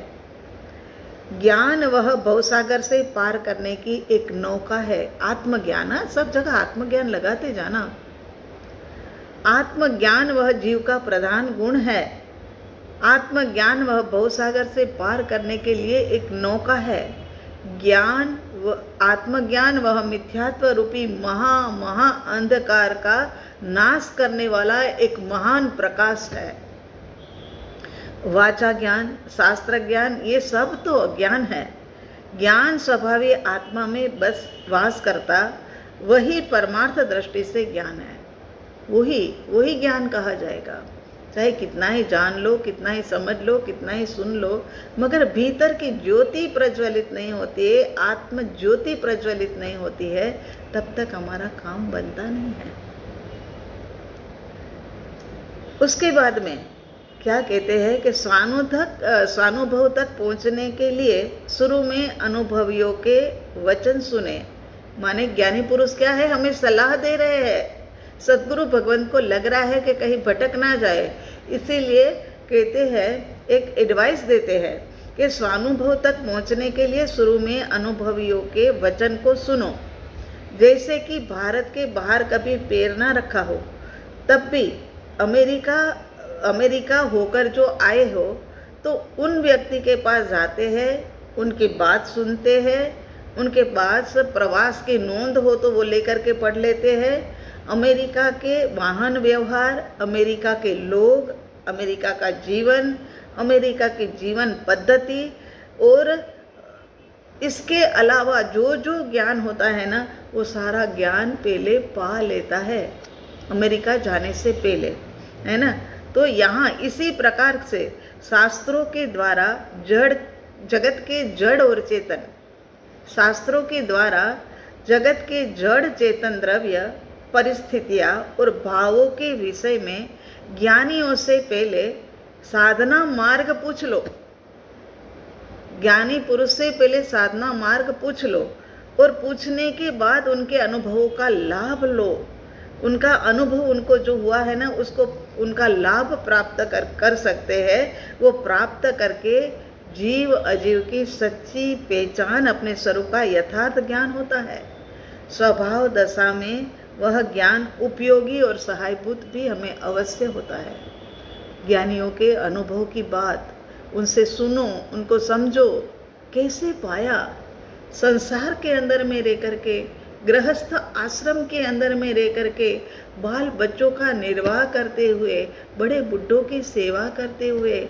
ज्ञान वह भवसागर से पार करने की एक नौका है। आत्मज्ञान, सब जगह आत्मज्ञान लगाते जाना। आत्मज्ञान वह जीव का प्रधान गुण है। आत्मज्ञान वह भवसागर से पार करने के लिए एक नौका है। ज्ञान आत्मज्ञान वह मिथ्यात्व रूपी महा अंधकार का नाश करने वाला एक महान प्रकाश है। वाचा ज्ञान, शास्त्र ज्ञान, ये सब तो अज्ञान है। ज्ञान स्वभावी आत्मा में बस वास करता, वही परमार्थ दृष्टि से ज्ञान है। वही ज्ञान कहा जाएगा। चाहे कितना ही जान लो, कितना ही समझ लो, कितना ही सुन लो, मगर भीतर की ज्योति प्रज्वलित नहीं होती है, आत्म ज्योति प्रज्वलित नहीं होती है, तब तक हमारा काम बनता नहीं है। उसके बाद में क्या कहते हैं कि स्वानुभव तक पहुंचने के लिए शुरू में अनुभवियों के वचन सुने। माने ज्ञानी पुरुष क्या है, हमें सलाह दे रहे हैं। सदगुरु भगवंत को लग रहा है कि कहीं भटक ना जाए, इसीलिए कहते हैं, एक एडवाइस देते हैं कि स्वानुभव तक पहुंचने के लिए शुरू में अनुभवियों के वचन को सुनो। जैसे कि भारत के बाहर कभी पैर ना रखा हो, तब भी अमेरिका होकर जो आए हो, तो उन व्यक्ति के पास जाते हैं, उनकी बात सुनते हैं, उनके पास प्रवास की नोंद हो तो वो लेकर के पढ़ लेते हैं। अमेरिका के वाहन व्यवहार, अमेरिका के लोग, अमेरिका का जीवन, अमेरिका की जीवन पद्धति, और इसके अलावा जो जो ज्ञान होता है ना, वो सारा ज्ञान पहले पा लेता है अमेरिका जाने से पहले, है ना। तो यहाँ इसी प्रकार से शास्त्रों के द्वारा जगत के जड़ और चेतन, शास्त्रों के द्वारा जगत के जड़ चेतन द्रव्य, परिस्थितियाँ और भावों के विषय में ज्ञानियों से पहले साधना मार्ग पूछ लो। ज्ञानी पुरुष से पहले साधना मार्ग पूछ लो, और पूछने के बाद उनके अनुभवों का लाभ लो। उनका अनुभव, उनको जो हुआ है ना, उसको उनका लाभ प्राप्त कर सकते हैं। वो प्राप्त करके जीव अजीव की सच्ची पहचान, अपने स्वरूप का यथार्थ ज्ञान होता है। स्वभाव दशा में वह ज्ञान उपयोगी और सहायभूत भी हमें अवश्य होता है। ज्ञानियों के अनुभव की बात, उनसे सुनो, उनको समझो। कैसे पाया? संसार के अंदर में रह करके, गृहस्थ आश्रम के अंदर में रह करके, बाल बच्चों का निर्वाह करते हुए, बड़े बुढ़ों की सेवा करते हुए,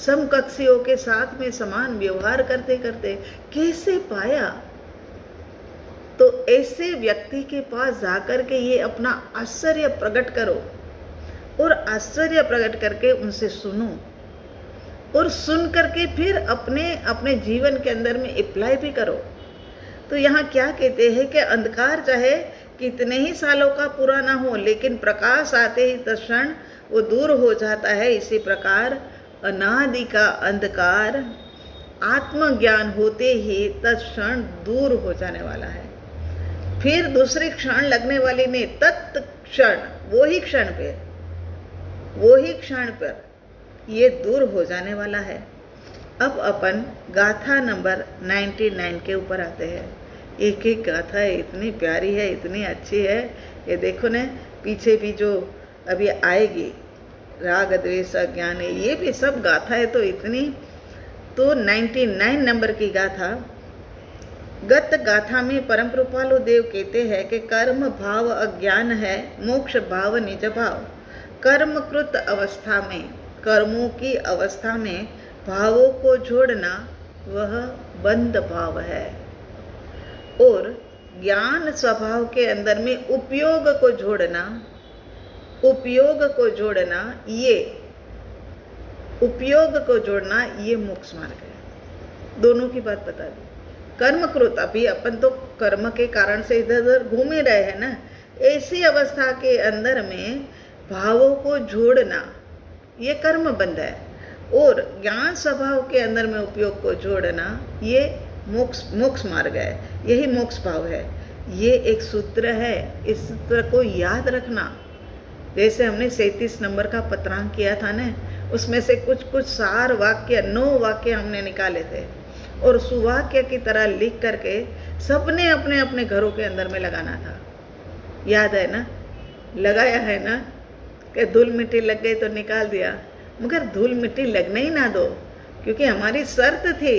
समकक्षियों के साथ में समान व्यवहार करते करते कैसे पाया? तो ऐसे व्यक्ति के पास जाकर के ये अपना आश्चर्य प्रकट करो, और आश्चर्य प्रकट करके उनसे सुनो, और सुन करके फिर अपने जीवन के अंदर में अप्लाई भी करो। तो यहाँ क्या कहते हैं कि अंधकार चाहे कितने ही सालों का पुराना हो, लेकिन प्रकाश आते ही तत्क्षण वो दूर हो जाता है। इसी प्रकार अनादि का अंधकार आत्मज्ञान होते ही तत्क्षण दूर हो जाने वाला है। फिर दूसरी क्षण लगने वाली नहीं, तत्क्षण, वही क्षण पर ये दूर हो जाने वाला है। अब अपन गाथा नंबर 99 के ऊपर आते हैं। एक एक गाथा इतनी प्यारी है, इतनी अच्छी है। ये देखो ना, पीछे भी जो अभी आएगी, राग द्वेष अज्ञान है, ये भी सब गाथा है। तो इतनी, तो 99 नंबर की गाथा, गत गाथा में परम कृपालु देव कहते हैं कि कर्म भाव अज्ञान है, मोक्ष भाव निज भाव। कर्मकृत अवस्था में, कर्मों की अवस्था में भावों को जोड़ना वह बंध भाव है, और ज्ञान स्वभाव के अंदर में उपयोग को जोड़ना, ये मोक्ष मार्ग है। दोनों की बात बता दी। कर्मकृत, अभी अपन तो कर्म के कारण से इधर उधर घूम ही रहे हैं ना, ऐसी अवस्था के अंदर में भावों को जोड़ना ये कर्म बंध है, और ज्ञान स्वभाव के अंदर में उपयोग को जोड़ना ये मोक्ष मार्ग है, यही मोक्ष भाव है। ये एक सूत्र है, इस सूत्र को याद रखना। जैसे हमने 37 नंबर का पत्रांक किया था ना, उसमें से कुछ सार वाक्य, 9 वाक्य हमने निकाले थे, और सुवाक्य की तरह लिख करके सबने अपने अपने घरों के अंदर में लगाना था। याद है ना? लगाया है ना? कि धूल मिट्टी लग गई तो निकाल दिया, मगर धूल मिट्टी लगने ही ना दो, क्योंकि हमारी शर्त थी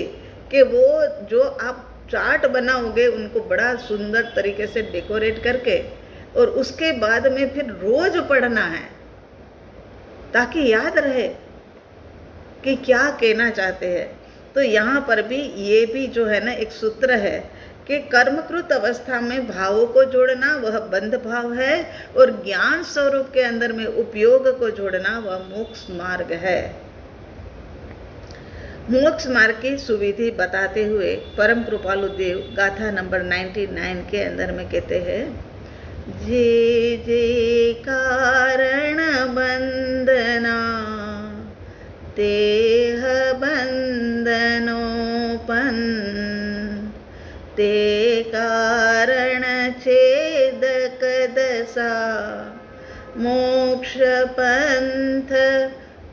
कि वो जो आप चार्ट बनाओगे उनको बड़ा सुंदर तरीके से डेकोरेट करके, और उसके बाद में फिर रोज पढ़ना है, ताकि याद रहे कि क्या कहना चाहते हैं। तो यहाँ पर भी ये भी जो है ना एक सूत्र है कि कर्मकृत अवस्था में भावों को जोड़ना वह बंध भाव है, और ज्ञान स्वरूप के अंदर में उपयोग को जोड़ना वह मोक्ष मार्ग है। मोक्ष मार्ग की सुविधि बताते हुए परम कृपालु देव गाथा नंबर 99 के अंदर में कहते हैं, जे जे कारण बंदना तेह बंदनोपन, ते कारण छेदक दशा मोक्ष पंथ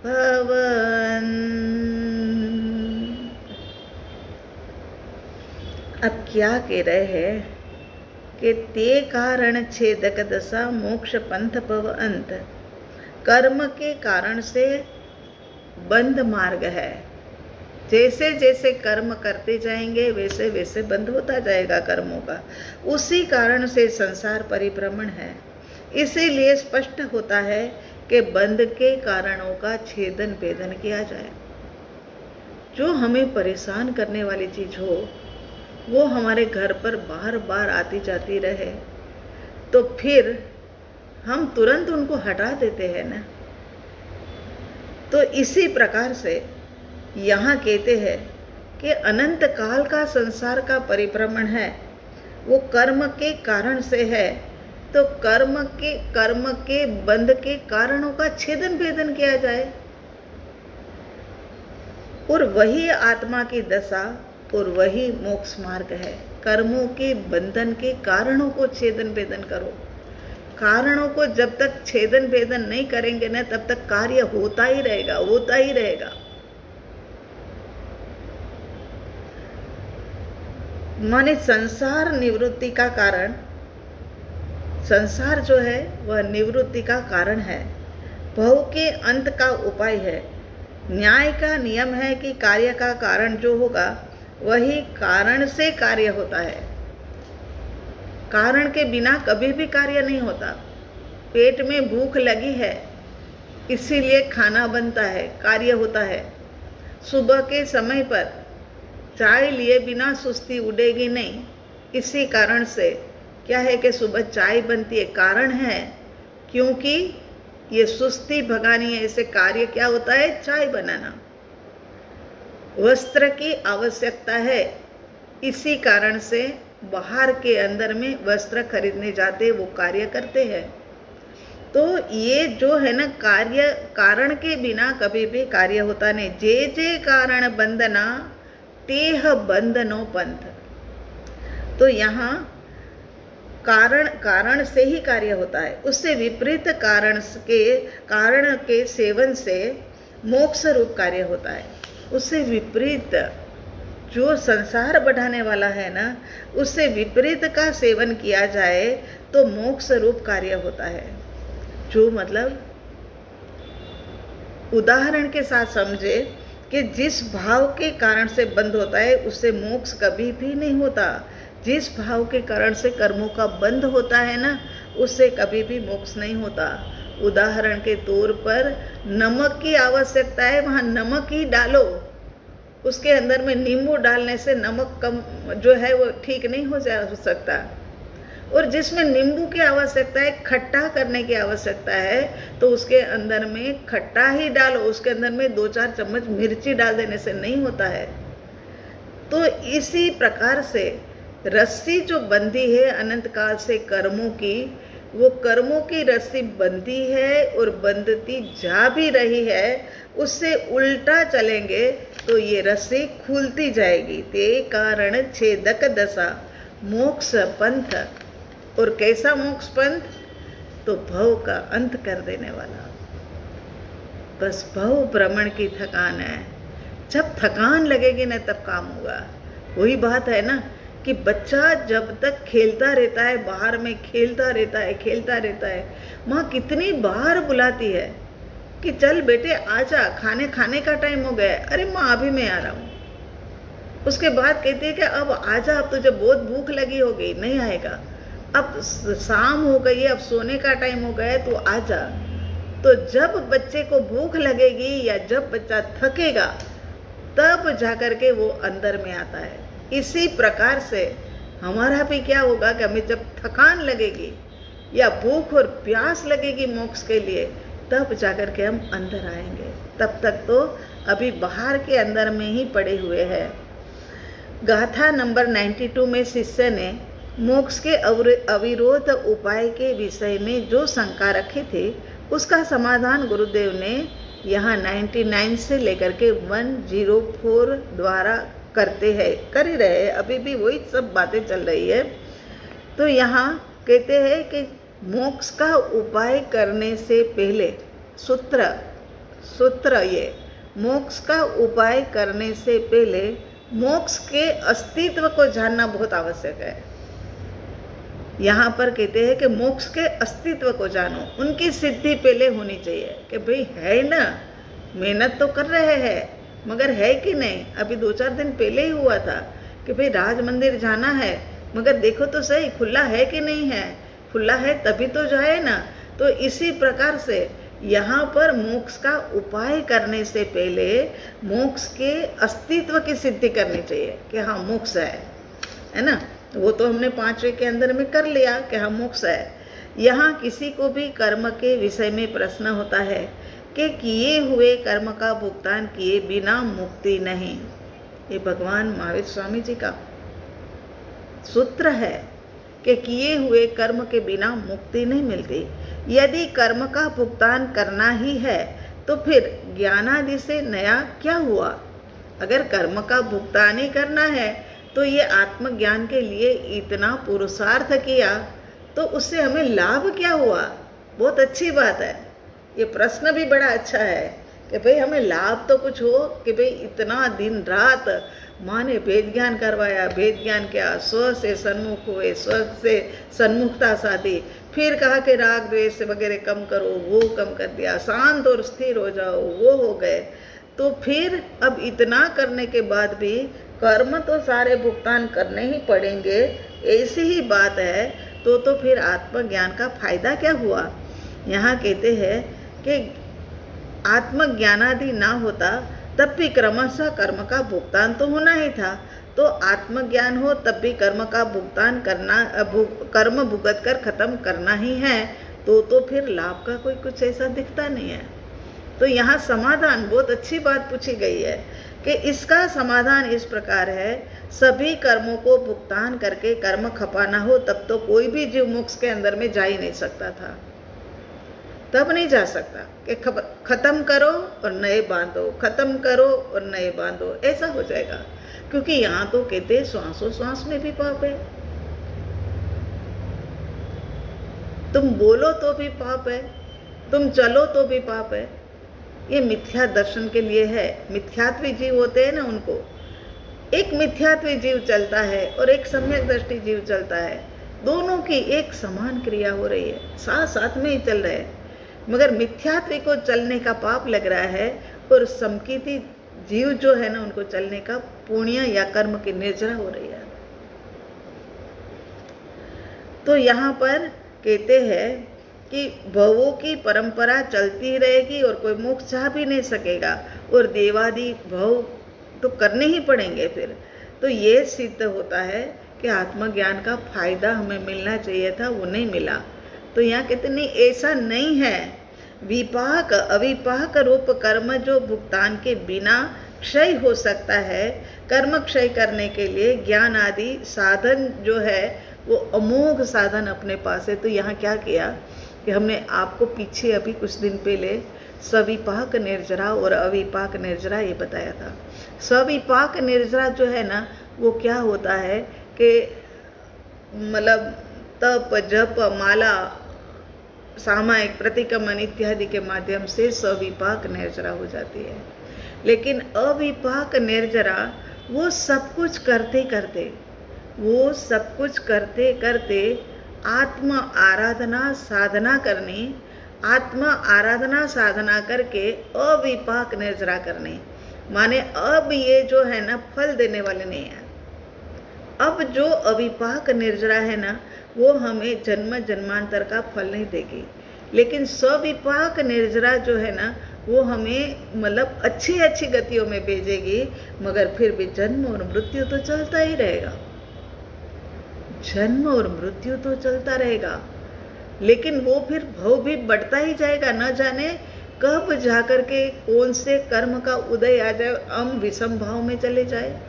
भवन। अब क्या कह रहे हैं कि ते कारण छेदक दशा मोक्ष पंथ भव अंत। कर्म के कारण से बंध मार्ग है, जैसे जैसे कर्म करते जाएंगे वैसे वैसे बंद होता जाएगा कर्मों का। उसी कारण से संसार परिभ्रमण है। इसीलिए स्पष्ट होता है कि बंध के कारणों का छेदन भेदन किया जाए। जो हमें परेशान करने वाली चीज हो वो हमारे घर पर बार बार आती जाती रहे, तो फिर हम तुरंत उनको हटा देते हैं ना। तो इसी प्रकार से यहाँ कहते हैं कि अनंत काल का संसार का परिभ्रमण है, वो कर्म के कारण से है। तो कर्म के बंध के कारणों का छेदन भेदन किया जाए, और वही आत्मा की दशा और वही मोक्ष मार्ग है। कर्मों के बंधन के कारणों को छेदन भेदन करो। कारणों को जब तक छेदन भेदन नहीं करेंगे ना, तब तक कार्य होता ही रहेगा। माने संसार निवृत्ति का कारण, संसार जो है वह निवृत्ति का कारण है, भव के अंत का उपाय है। न्याय का नियम है कि कार्य का कारण जो होगा वही कारण से कार्य होता है। कारण के बिना कभी भी कार्य नहीं होता। पेट में भूख लगी है इसीलिए खाना बनता है, कार्य होता है। सुबह के समय पर चाय लिए बिना सुस्ती उड़ेगी नहीं, इसी कारण से क्या है कि सुबह चाय बनती है, कारण है, क्योंकि ये सुस्ती भगानी है। इसे कार्य क्या होता है? चाय बनाना। वस्त्र की आवश्यकता है, इसी कारण से बाहर के अंदर में वस्त्र खरीदने जाते, वो कार्य करते हैं। तो ये जो है ना कार्य, कारण के बिना कभी भी कार्य होता नहीं। जे जे कारण बंधना तेह बंधनो पंथ। तो यहाँ कारण से ही कार्य होता है, उससे विपरीत कारण के सेवन से मोक्ष रूप कार्य होता है। उससे विपरीत जो संसार बढ़ाने वाला है ना, उससे विपरीत का सेवन किया जाए तो मोक्ष रूप कार्य होता है। जो मतलब उदाहरण के साथ समझे कि जिस भाव के कारण से बंध होता है उससे मोक्ष कभी भी नहीं होता। जिस भाव के कारण से कर्मों का बंध होता है ना, उससे कभी भी मोक्ष नहीं होता। उदाहरण के तौर पर नमक की आवश्यकता है, वहाँ नमक ही डालो। उसके अंदर में नींबू डालने से नमक कम जो है वो ठीक नहीं हो सकता। और जिसमें नींबू की आवश्यकता है, खट्टा करने की आवश्यकता है, तो उसके अंदर में खट्टा ही डालो। उसके अंदर में 2-4 चम्मच मिर्ची डाल देने से नहीं होता है। तो इसी प्रकार से रस्सी जो बंधी है अनंत काल से कर्मों की, वो कर्मों की रस्सी बंधी है और बंधती जा भी रही है। उससे उल्टा चलेंगे तो ये रस्सी खुलती जाएगी। ते कारण छेदक दशा मोक्ष पंथ। और कैसा मोक्ष पंथ? तो भव का अंत कर देने वाला। बस भव भ्रमण की थकान है। जब थकान लगेगी ना तब काम होगा। वही बात है ना कि बच्चा जब तक खेलता रहता है, बाहर में खेलता रहता है, माँ कितनी बार बुलाती है कि चल बेटे आजा, खाने का टाइम हो गया है। अरे माँ अभी मैं आ रहा हूँ। उसके बाद कहती है कि अब आजा, अब तुझे बहुत भूख लगी होगी, नहीं आएगा। अब शाम हो गई है, अब सोने का टाइम हो गया है, तू आजा। तो जब बच्चे को भूख लगेगी या जब बच्चा थकेगा तब जाकर के वो अंदर में आता है। इसी प्रकार से हमारा भी क्या होगा कि हमें जब थकान लगेगी या भूख और प्यास लगेगी मोक्ष के लिए, तब जाकर के हम अंदर आएंगे। तब तक तो अभी बाहर के अंदर में ही पड़े हुए हैं। गाथा नंबर 92 में शिष्य ने मोक्ष के अविरोध उपाय के विषय में जो शंका रखे थे, उसका समाधान गुरुदेव ने यहाँ 99 से लेकर के 104 द्वारा करते हैं, कर ही रहे हैं। अभी भी वही सब बातें चल रही है। तो यहाँ कहते हैं कि मोक्ष का उपाय करने से पहले सूत्र ये मोक्ष का उपाय करने से पहले मोक्ष के अस्तित्व को जानना बहुत आवश्यक है। यहाँ पर कहते हैं कि मोक्ष के अस्तित्व को जानो, उनकी सिद्धि पहले होनी चाहिए कि भाई है ना, मेहनत तो कर रहे हैं मगर है कि नहीं। अभी 2-4 दिन पहले ही हुआ था कि भाई राज मंदिर जाना है, मगर देखो तो सही खुला है कि नहीं है। खुला है तभी तो जाए ना। तो इसी प्रकार से यहाँ पर मोक्ष का उपाय करने से पहले मोक्ष के अस्तित्व की सिद्धि करनी चाहिए कि हाँ मोक्ष है ना। वो तो हमने 5वें के अंदर में कर लिया कि हाँ मोक्ष है। यहाँ किसी को भी कर्म के विषय में प्रश्न होता है कि किए हुए कर्म का भुगतान किए बिना मुक्ति नहीं। ये भगवान महावीर स्वामी जी का सूत्र है कि किए हुए कर्म के बिना मुक्ति नहीं मिलती। यदि कर्म का भुगतान करना ही है तो फिर ज्ञानादि से नया क्या हुआ। अगर कर्म का भुगतान ही करना है तो ये आत्मज्ञान के लिए इतना पुरुषार्थ किया, तो उससे हमें लाभ क्या हुआ। बहुत अच्छी बात है। ये प्रश्न भी बड़ा अच्छा है कि भाई हमें लाभ तो कुछ हो कि भाई इतना दिन रात माँ ने भेद ज्ञान करवाया। भेद ज्ञान क्या, स्व से सन्मुख हुए, स्व से सन्मुखता साधी, फिर कहा कि राग द्वेष वगैरह कम करो, वो कम कर दिया, शांत और स्थिर हो जाओ, वो हो गए। तो फिर अब इतना करने के बाद भी कर्म तो सारे भुगतान करने ही पड़ेंगे, ऐसी ही बात है। तो फिर आत्मज्ञान का फायदा क्या हुआ। यहाँ कहते हैं कि आत्मज्ञानादि ना होता तब भी क्रमशः कर्म का भुगतान तो होना ही था। तो आत्मज्ञान हो तब भी कर्म का भुगतान करना, कर्म भुगत कर खत्म करना ही है। तो फिर लाभ का कोई कुछ ऐसा दिखता नहीं है। तो यहाँ समाधान, बहुत अच्छी बात पूछी गई है कि इसका समाधान इस प्रकार है, सभी कर्मों को भुगतान करके कर्म खपाना हो तब तो कोई भी जीव मोक्ष के अंदर में जा ही नहीं सकता था। तब नहीं जा सकता कि खत्म करो और नए बांधो, खत्म करो और नए बांधो, ऐसा हो जाएगा। क्योंकि यहाँ तो कहते श्वासों श्वास में भी पाप है, तुम बोलो तो भी पाप है, तुम चलो तो भी पाप है। ये मिथ्या दर्शन के लिए है। मिथ्यात्वी जीव होते हैं ना, उनको एक मिथ्यात्वी जीव चलता है और एक सम्यक दृष्टि जीव चलता है। दोनों की एक समान क्रिया हो रही है, साथ साथ में ही चल रहे हैं। मगर मिथ्यात्वी को चलने का पाप लग रहा है और समकीर्ति जीव जो है ना उनको चलने का पुण्य या कर्म की निर्जरा हो रही है। तो यहाँ पर कहते हैं कि भवों की परंपरा चलती ही रहेगी और कोई मोक्ष चाह भी नहीं सकेगा, और देवादि भव तो करने ही पड़ेंगे फिर। तो ये सिद्ध होता है कि आत्मज्ञान का फायदा हमें मिलना चाहिए था, वो नहीं मिला। तो यहाँ कहते नहीं, ऐसा नहीं है। विपाक अविपाक रूप कर्म जो भुगतान के बिना क्षय हो सकता है, कर्म क्षय करने के लिए ज्ञान आदि साधन जो है वो अमोघ साधन अपने पास है। तो यहाँ क्या किया कि हमने आपको पीछे अभी कुछ दिन पहले सविपाक निर्जरा और अविपाक निर्जरा ये बताया था। सविपाक निर्जरा जो है ना वो क्या होता है कि मतलब तप जप माला सामायिक प्रतिक्रमण इत्यादि के माध्यम से सविपाक निर्जरा हो जाती है। लेकिन अविपाक निर्जरा वो सब कुछ करते करते आत्म आराधना साधना करनी, आत्म आराधना साधना करके अविपाक निर्जरा करनी। माने अब ये जो है ना फल देने वाले नहीं है। अब जो अविपाक निर्जरा है ना वो हमें जन्म जन्मांतर का फल नहीं देगी, लेकिन सविपाक निर्जरा जो है ना वो हमें मतलब अच्छी अच्छी गतियों में भेजेगी, मगर फिर भी जन्म और मृत्यु तो चलता ही रहेगा। जन्म और मृत्यु तो चलता रहेगा, लेकिन वो फिर भव भी बढ़ता ही जाएगा। न जाने कब जाकर के कौन से कर्म का उदय आ जाए, हम विषम भाव में चले जाए,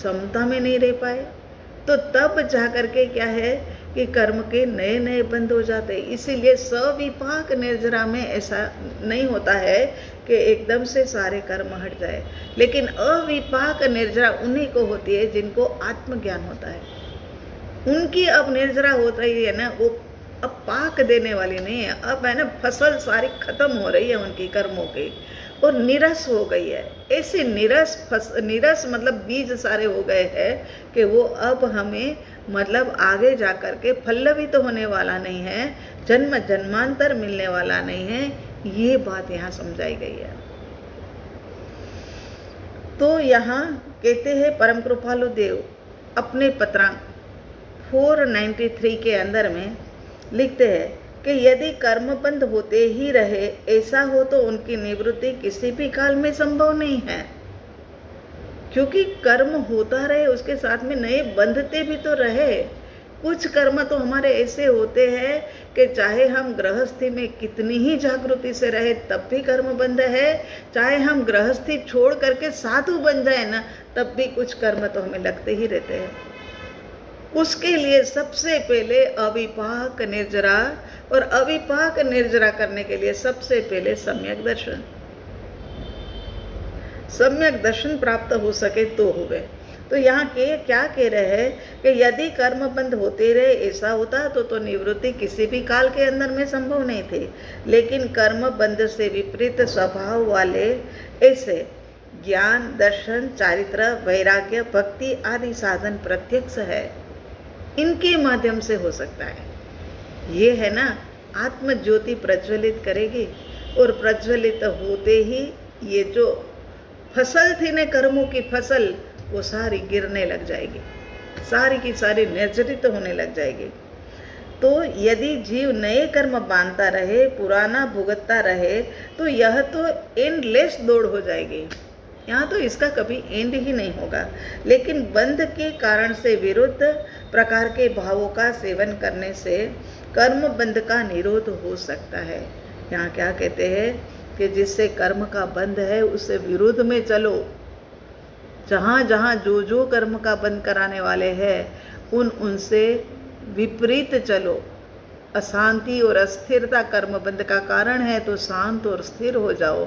समता में नहीं रह पाए, तो तब जाकर के क्या है कि कर्म के नए नए बंध हो जाते हैं। इसीलिए सविपाक निर्जरा में ऐसा नहीं होता है कि एकदम से सारे कर्म हट जाए, लेकिन अविपाक निर्जरा उन्हीं को होती है जिनको आत्मज्ञान होता है। उनकी अब निर्जरा होता ही है ना, वो अब पाक देने वाली नहीं है। अब है ना फसल सारी खत्म हो रही है उनकी कर्मों की, और निरस हो गई है। ऐसे निरस मतलब बीज सारे हो गए हैं कि वो अब हमें मतलब आगे जा कर के पल्लवित तो होने वाला नहीं है, जन्म जन्मांतर मिलने वाला नहीं है। ये बात यहाँ समझाई गई है। तो यहाँ कहते हैं परम कृपालु देव अपने पत्रांक 493 के अंदर में लिखते हैं कि यदि कर्म बंद होते ही रहे, ऐसा हो तो उनकी निवृत्ति किसी भी काल में संभव नहीं है। क्योंकि कर्म होता रहे, उसके साथ में नए बंधते भी तो रहे। कुछ कर्म तो हमारे ऐसे होते हैं कि चाहे हम गृहस्थी में कितनी ही जागृति से रहे तब भी कर्म बंध है, चाहे हम गृहस्थी छोड़ करके साधु बन जाए ना तब भी कुछ कर्म तो हमें लगते ही रहते हैं। उसके लिए सबसे पहले अविपाक निर्जरा, और अविपाक निर्जरा करने के लिए सबसे पहले सम्यक दर्शन प्राप्त हो सके तो हुए। तो यहाँ के क्या कह रहे हैं कि यदि कर्म बंद होते रहे, ऐसा होता तो निवृत्ति किसी भी काल के अंदर में संभव नहीं थी। लेकिन कर्म बंद से विपरीत स्वभाव वाले ऐसे ज्ञान दर्शन चारित्र वैराग्य भक्ति आदि साधन प्रत्यक्ष है, इनके माध्यम से हो सकता है। ये है ना आत्म ज्योति प्रज्वलित करेगी, और प्रज्वलित होते ही ये जो फसल थी न कर्मों की फसल वो सारी गिरने लग जाएगी, सारी की सारी निर्जरित होने लग जाएगी। तो यदि जीव नए कर्म बांधता रहे, पुराना भुगतता रहे, तो यह तो एंडलेस दौड़ हो जाएगी। यहाँ तो इसका कभी एंड ही नहीं होगा। लेकिन बंध के कारण से विरुद्ध प्रकार के भावों का सेवन करने से कर्म बंध का निरोध हो सकता है। यहाँ क्या कहते हैं कि जिससे कर्म का बंध है उससे विरुद्ध में चलो। जहाँ जहाँ जो जो कर्म का बंध कराने वाले हैं उनसे विपरीत चलो। अशांति और अस्थिरता कर्म बंध का कारण है, तो शांत और स्थिर हो जाओ।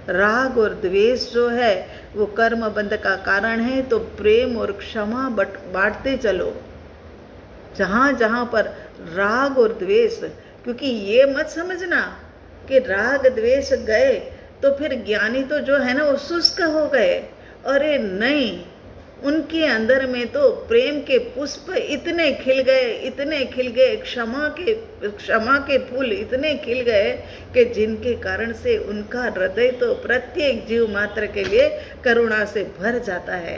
राग और द्वेष जो है वो कर्म बंध का कारण है, तो प्रेम और क्षमा बांटते चलो। जहाँ जहाँ पर राग और द्वेष, क्योंकि ये मत समझना कि राग द्वेष गए तो फिर ज्ञानी तो जो है ना वो शुष्क हो गए। अरे नहीं, उनके अंदर में तो प्रेम के पुष्प इतने खिल गए, क्षमा के फूल इतने खिल गए कि जिनके कारण से उनका हृदय तो प्रत्येक जीव मात्र के लिए करुणा से भर जाता है।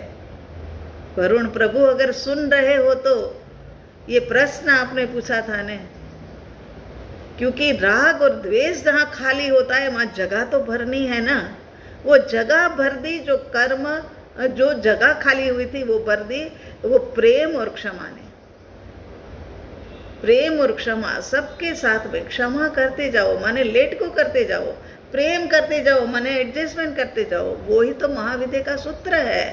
वरुण प्रभु अगर सुन रहे हो तो ये प्रश्न आपने पूछा था ने, क्योंकि राग और द्वेष जहां खाली होता है वहां जगह तो भरनी है ना। वो जगह भर दी, जो जगह खाली हुई थी वो भर दी, वो प्रेम और क्षमा ने। प्रेम और क्षमा सबके साथ में क्षमा करते जाओ, माने लेट को करते जाओ, प्रेम करते जाओ, माने एडजस्टमेंट करते जाओ। वो ही तो महाविद्या का सूत्र है,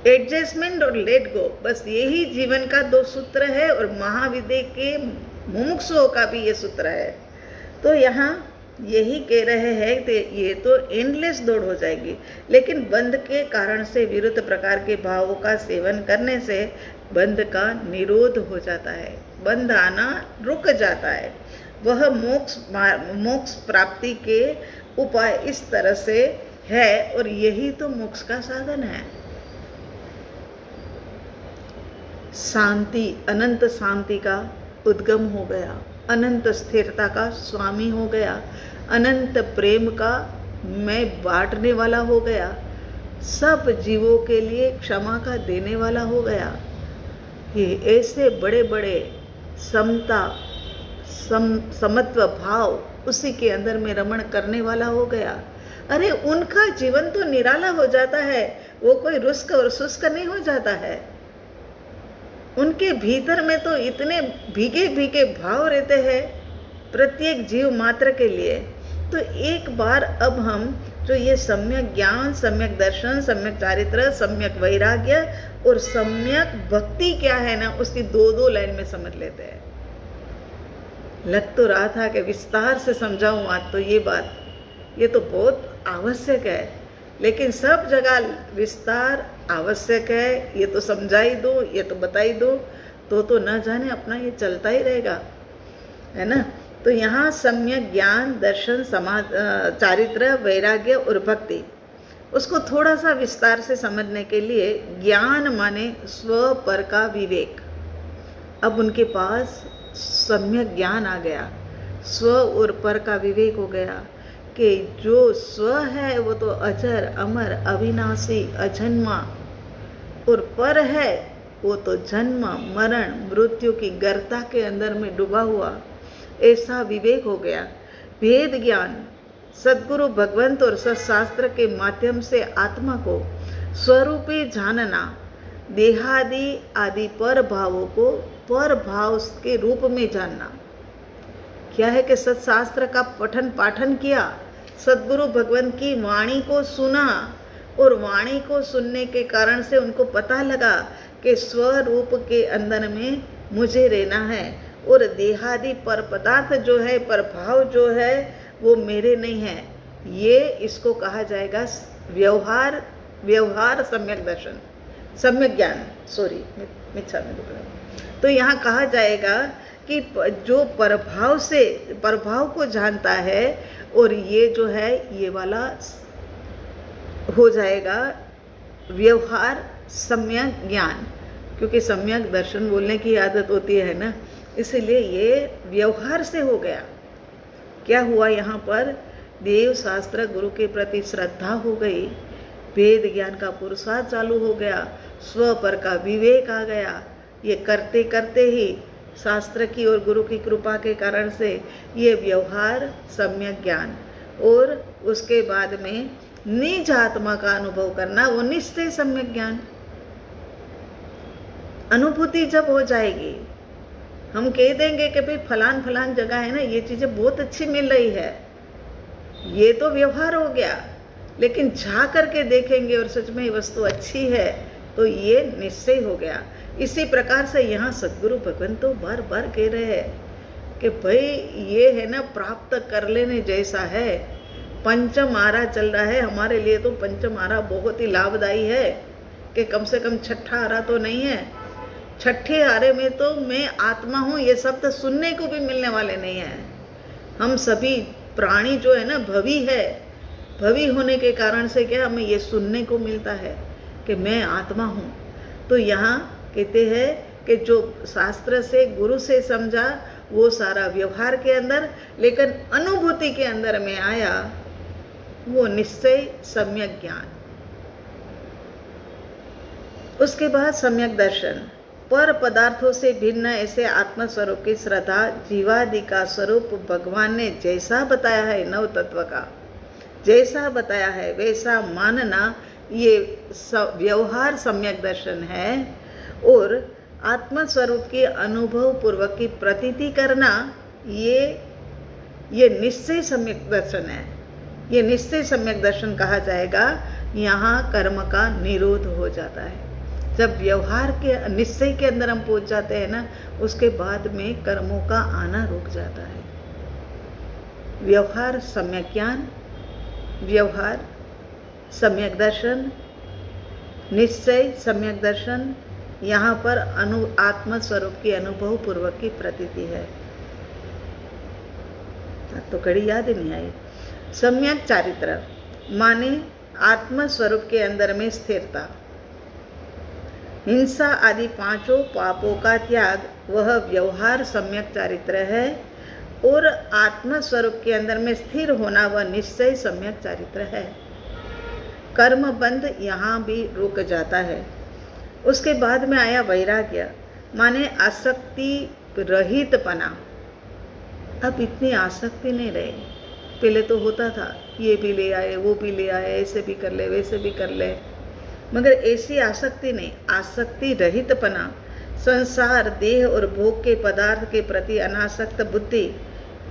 एडजस्टमेंट और लेट गो। बस यही जीवन का 2 सूत्र है और महाविद्या के मुमुक्षुओं का भी ये सूत्र है। तो यहाँ यही कह रहे हैं कि ये तो एंडलेस दौड़ हो जाएगी, लेकिन बंध के कारण से विरुद्ध प्रकार के भावों का सेवन करने से बंध का निरोध हो जाता है, बंध आना रुक जाता है। वह मोक्ष प्राप्ति के उपाय इस तरह से है और यही तो मोक्ष का साधन है। शांति, अनंत शांति का उद्गम हो गया, अनंत स्थिरता का स्वामी हो गया, अनंत प्रेम का मैं बांटने वाला हो गया, सब जीवों के लिए क्षमा का देने वाला हो गया। ये ऐसे बड़े बड़े समता समत्व भाव उसी के अंदर में रमण करने वाला हो गया। अरे उनका जीवन तो निराला हो जाता है, वो कोई रुष्क और शुष्क नहीं हो जाता है। उनके भीतर में तो इतने भीगे भीगे भाव रहते हैं प्रत्येक जीव मात्र के लिए। तो एक बार अब हम जो ये सम्यक ज्ञान, सम्यक दर्शन, सम्यक चारित्र, सम्यक वैराग्य और सम्यक भक्ति क्या है ना, उसकी 2-2 लाइन में समझ लेते हैं। लग तो रहा था कि विस्तार से समझाऊं आज तो ये बात, ये तो बहुत आवश्यक है, लेकिन सब जगह विस्तार आवश्यक है। ये तो समझा ही दो, ये तो बता ही दो, तो न जाने अपना ये चलता ही रहेगा, है ना। तो यहाँ सम्यक ज्ञान, दर्शन, चारित्र, वैराग्य और भक्ति, उसको थोड़ा सा विस्तार से समझने के लिए ज्ञान माने स्व पर का विवेक। अब उनके पास सम्यक ज्ञान आ गया, स्व और पर का विवेक हो गया कि जो स्व है वो तो अजर, अमर, अविनाशी, अजन्मा, और पर है वो तो जन्म, मरण, मृत्यु की गर्ता के अंदर में डूबा हुआ। ऐसा विवेक हो गया। भेद ज्ञान, सद्गुरु भगवंत और सत्शास्त्र के माध्यम से आत्मा को स्वरूपी जानना, देहादि आदि पर भावों को पर भाव के रूप में जानना। क्या है कि सत्शास्त्र का पठन पाठन किया, सद्गुरु भगवंत की वाणी को सुना, और वाणी को सुनने के कारण से उनको पता लगा कि स्वरूप के अंदर में मुझे रहना है, और देहादि पर पदार्थ जो है, पर भाव जो है वो मेरे नहीं है। ये इसको कहा जाएगा व्यवहार सम्यक दर्शन, सम्यक ज्ञान, सॉरी मिच्छा में दुख रहा। तो यहाँ कहा जाएगा कि जो प्रभाव को जानता है, और ये जो है ये वाला हो जाएगा व्यवहार सम्यक ज्ञान, क्योंकि सम्यक दर्शन बोलने की आदत होती है ना, इसलिए ये व्यवहार से हो गया। क्या हुआ यहाँ पर, देव शास्त्र गुरु के प्रति श्रद्धा हो गई, वेद ज्ञान का पुरुषार्थ चालू हो गया, स्व पर का विवेक आ गया। ये करते करते ही शास्त्र की और गुरु की कृपा के कारण से ये व्यवहार सम्यक ज्ञान, और उसके बाद में निज आत्मा का अनुभव करना, वो निश्चय सम्यक ज्ञान। अनुभूति जब हो जाएगी, हम कह देंगे कि भाई फलान जगह है ना, ये चीजें बहुत अच्छी मिल रही है, ये तो व्यवहार हो गया। लेकिन जा करके देखेंगे और सच में वस्तु अच्छी है तो ये निश्चय हो गया। इसी प्रकार से यहाँ सद्गुरु भगवान तो बार बार कह रहे हैं कि भाई ये है ना प्राप्त कर लेने जैसा है। पंचम आरा चल रहा है हमारे लिए, तो पंचम आरा बहुत ही लाभदायी है कि कम से कम छठा आरा तो नहीं है। छठे आरे में तो मैं आत्मा हूँ ये शब्द सुनने को भी मिलने वाले नहीं है। हम सभी प्राणी जो है ना भवी है, भवी होने के कारण से क्या हमें ये सुनने को मिलता है कि मैं आत्मा हूँ। तो यहाँ कहते हैं कि जो शास्त्र से गुरु से समझा वो सारा व्यवहार के अंदर, लेकिन अनुभूति के अंदर में आया वो निश्चय सम्यक ज्ञान। उसके बाद सम्यक दर्शन, पर पदार्थों से भिन्न ऐसे आत्मस्वरूप की श्रद्धा, जीवादि का स्वरूप भगवान ने जैसा बताया है, नव तत्व का जैसा बताया है वैसा मानना, ये व्यवहार सम्यक दर्शन है। और आत्मस्वरूप के अनुभव पूर्वक की प्रतीति करना, ये निश्चय सम्यक दर्शन है। ये निश्चय सम्यक दर्शन कहा जाएगा। यहाँ कर्म का निरोध हो जाता है। जब व्यवहार के निश्चय के अंदर हम पहुंच जाते हैं ना, उसके बाद में कर्मों का आना रुक जाता है। व्यवहार सम्यक ज्ञान, व्यवहार सम्यक दर्शन, निश्चय सम्यक दर्शन, यहाँ पर आत्म स्वरूप की अनुभव पूर्वक की प्रतीति है। तो कड़ी याद नहीं आई। सम्यक चारित्र माने आत्म स्वरूप के अंदर में स्थिरता। हिंसा आदि पांचों पापों का त्याग वह व्यवहार सम्यक चारित्र है, और आत्म स्वरूप के अंदर में स्थिर होना वह निश्चय सम्यक चारित्र है। कर्म बंध यहाँ भी रुक जाता है। उसके बाद में आया वैराग्य, माने आसक्ति रहितपना। अब इतनी आसक्ति नहीं रही। पहले तो होता था, ये भी ले आए, वो भी ले आए, ऐसे भी कर ले, वैसे भी कर ले, मगर ऐसी आसक्ति नहीं। आसक्ति रहितपना, संसार, देह और भोग के पदार्थ के प्रति अनासक्त बुद्धि,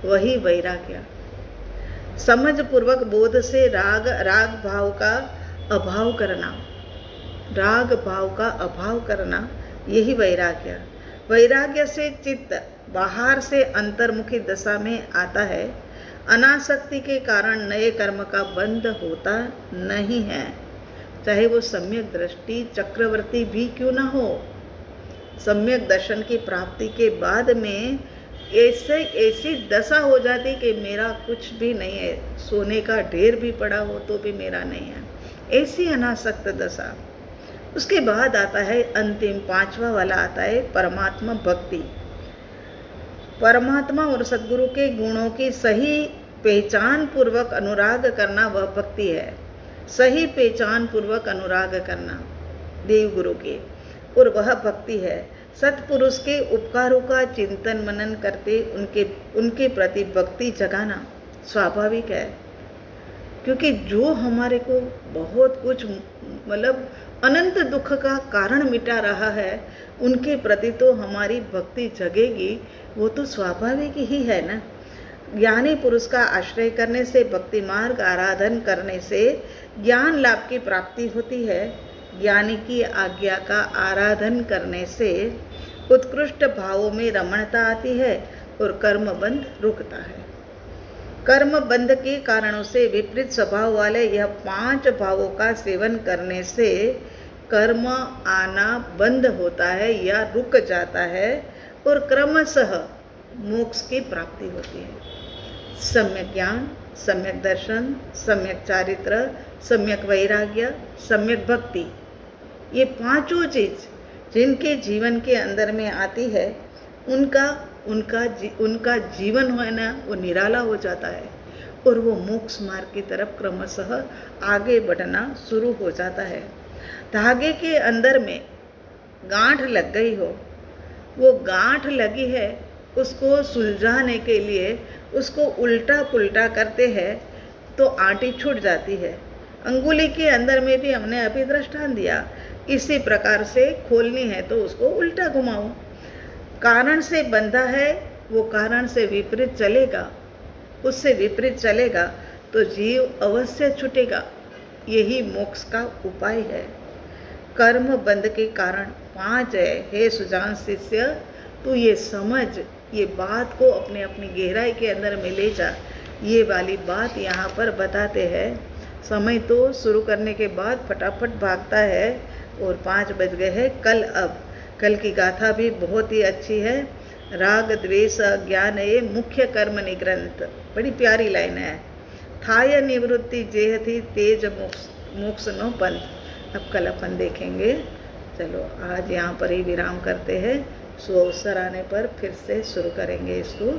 वही वैराग्य। समझ पूर्वक बोध से राग भाव का अभाव करना, राग भाव का अभाव करना, यही वैराग्य। वैराग्य से चित्त बाहर से अंतर्मुखी दशा में आता है। अनासक्ति के कारण नए कर्म का बंध होता नहीं है, चाहे वो सम्यक दृष्टि चक्रवर्ती भी क्यों ना हो। सम्यक दर्शन की प्राप्ति के बाद में ऐसी दशा हो जाती कि मेरा कुछ भी नहीं है, सोने का ढेर भी पड़ा हो तो भी मेरा नहीं है, ऐसी अनासक्त दशा। उसके बाद आता है अंतिम पांचवा वाला आता है परमात्मा भक्ति। परमात्मा और सद्गुरु के गुणों की सही पहचान पूर्वक अनुराग करना वह भक्ति है। सही पहचान पूर्वक अनुराग करना देव गुरु के, और वह भक्ति है। सत्पुरुष के उपकारों का चिंतन मनन करते उनके प्रति भक्ति जगाना स्वाभाविक है, क्योंकि जो हमारे को बहुत कुछ मतलब अनंत दुख का कारण मिटा रहा है, उनके प्रति तो हमारी भक्ति जगेगी, वो तो स्वाभाविक ही है ना। ज्ञानी पुरुष का आश्रय करने से, भक्ति मार्ग आराधन करने से ज्ञान लाभ की प्राप्ति होती है। ज्ञानी की आज्ञा का आराधन करने से उत्कृष्ट भावों में रमणता आती है और कर्म बंध रुकता है। कर्म बंध के कारणों से विपरीत स्वभाव वाले यह 5 भावों का सेवन करने से कर्म आना बंद होता है या रुक जाता है, और क्रमशः मोक्ष की प्राप्ति होती है। सम्यक ज्ञान, सम्यक दर्शन, सम्यक चारित्र, सम्यक वैराग्य, सम्यक भक्ति, ये पांचों चीज जिनके जीवन के अंदर में आती है, उनका जीवन है ना, वो निराला हो जाता है, और वो मोक्ष मार्ग की तरफ क्रमशः आगे बढ़ना शुरू हो जाता है। धागे के अंदर में गांठ लग गई हो, वो गांठ लगी है, उसको सुलझाने के लिए उसको उल्टा पुल्टा करते हैं तो आंटी छूट जाती है। अंगुली के अंदर में भी हमने अभी दृष्टांत दिया, इसी प्रकार से खोलनी है तो उसको उल्टा घुमाओ। कारण से बंधा है, वो कारण से विपरीत चलेगा, उससे विपरीत चलेगा तो जीव अवश्य छूटेगा। यही मोक्ष का उपाय है। कर्म बंध के कारण 5 है। हे सुजान शिष्य, तू ये समझ, ये बात को अपनी गहराई के अंदर में ले जा। ये वाली बात यहाँ पर बताते हैं। समय तो शुरू करने के बाद फटाफट भागता है और 5 बज गए हैं। कल की गाथा भी बहुत ही अच्छी है। राग द्वेष अज्ञान ये मुख्य कर्म निग्रंथ, बड़ी प्यारी लाइन है। थाय निवृत्ति जेहति तेज मोक्ष मोक्ष नो पंथ। अब कल अपन देखेंगे। चलो आज यहाँ पर ही विराम करते हैं। सुअवसर आने पर फिर से शुरू करेंगे इसको।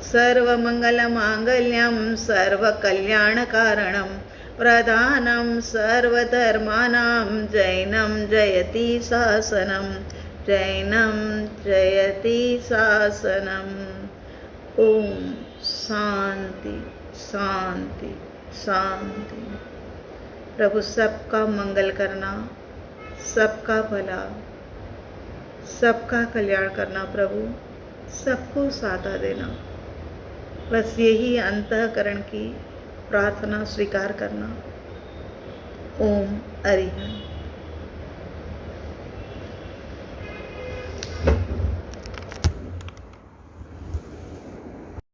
सर्वमंगल मांगल्यम सर्वकल्याण कारणम प्रधानम सर्वधर्मानां जैनम जयति शासनम जैनम जयति शासनम। ओम शांति शांति शांति। प्रभु सबका मंगल करना, सबका भला, सबका कल्याण करना। प्रभु सबको साथा देना। बस यही अंतःकरण की प्रार्थना स्वीकार करना। ओम हरिहर।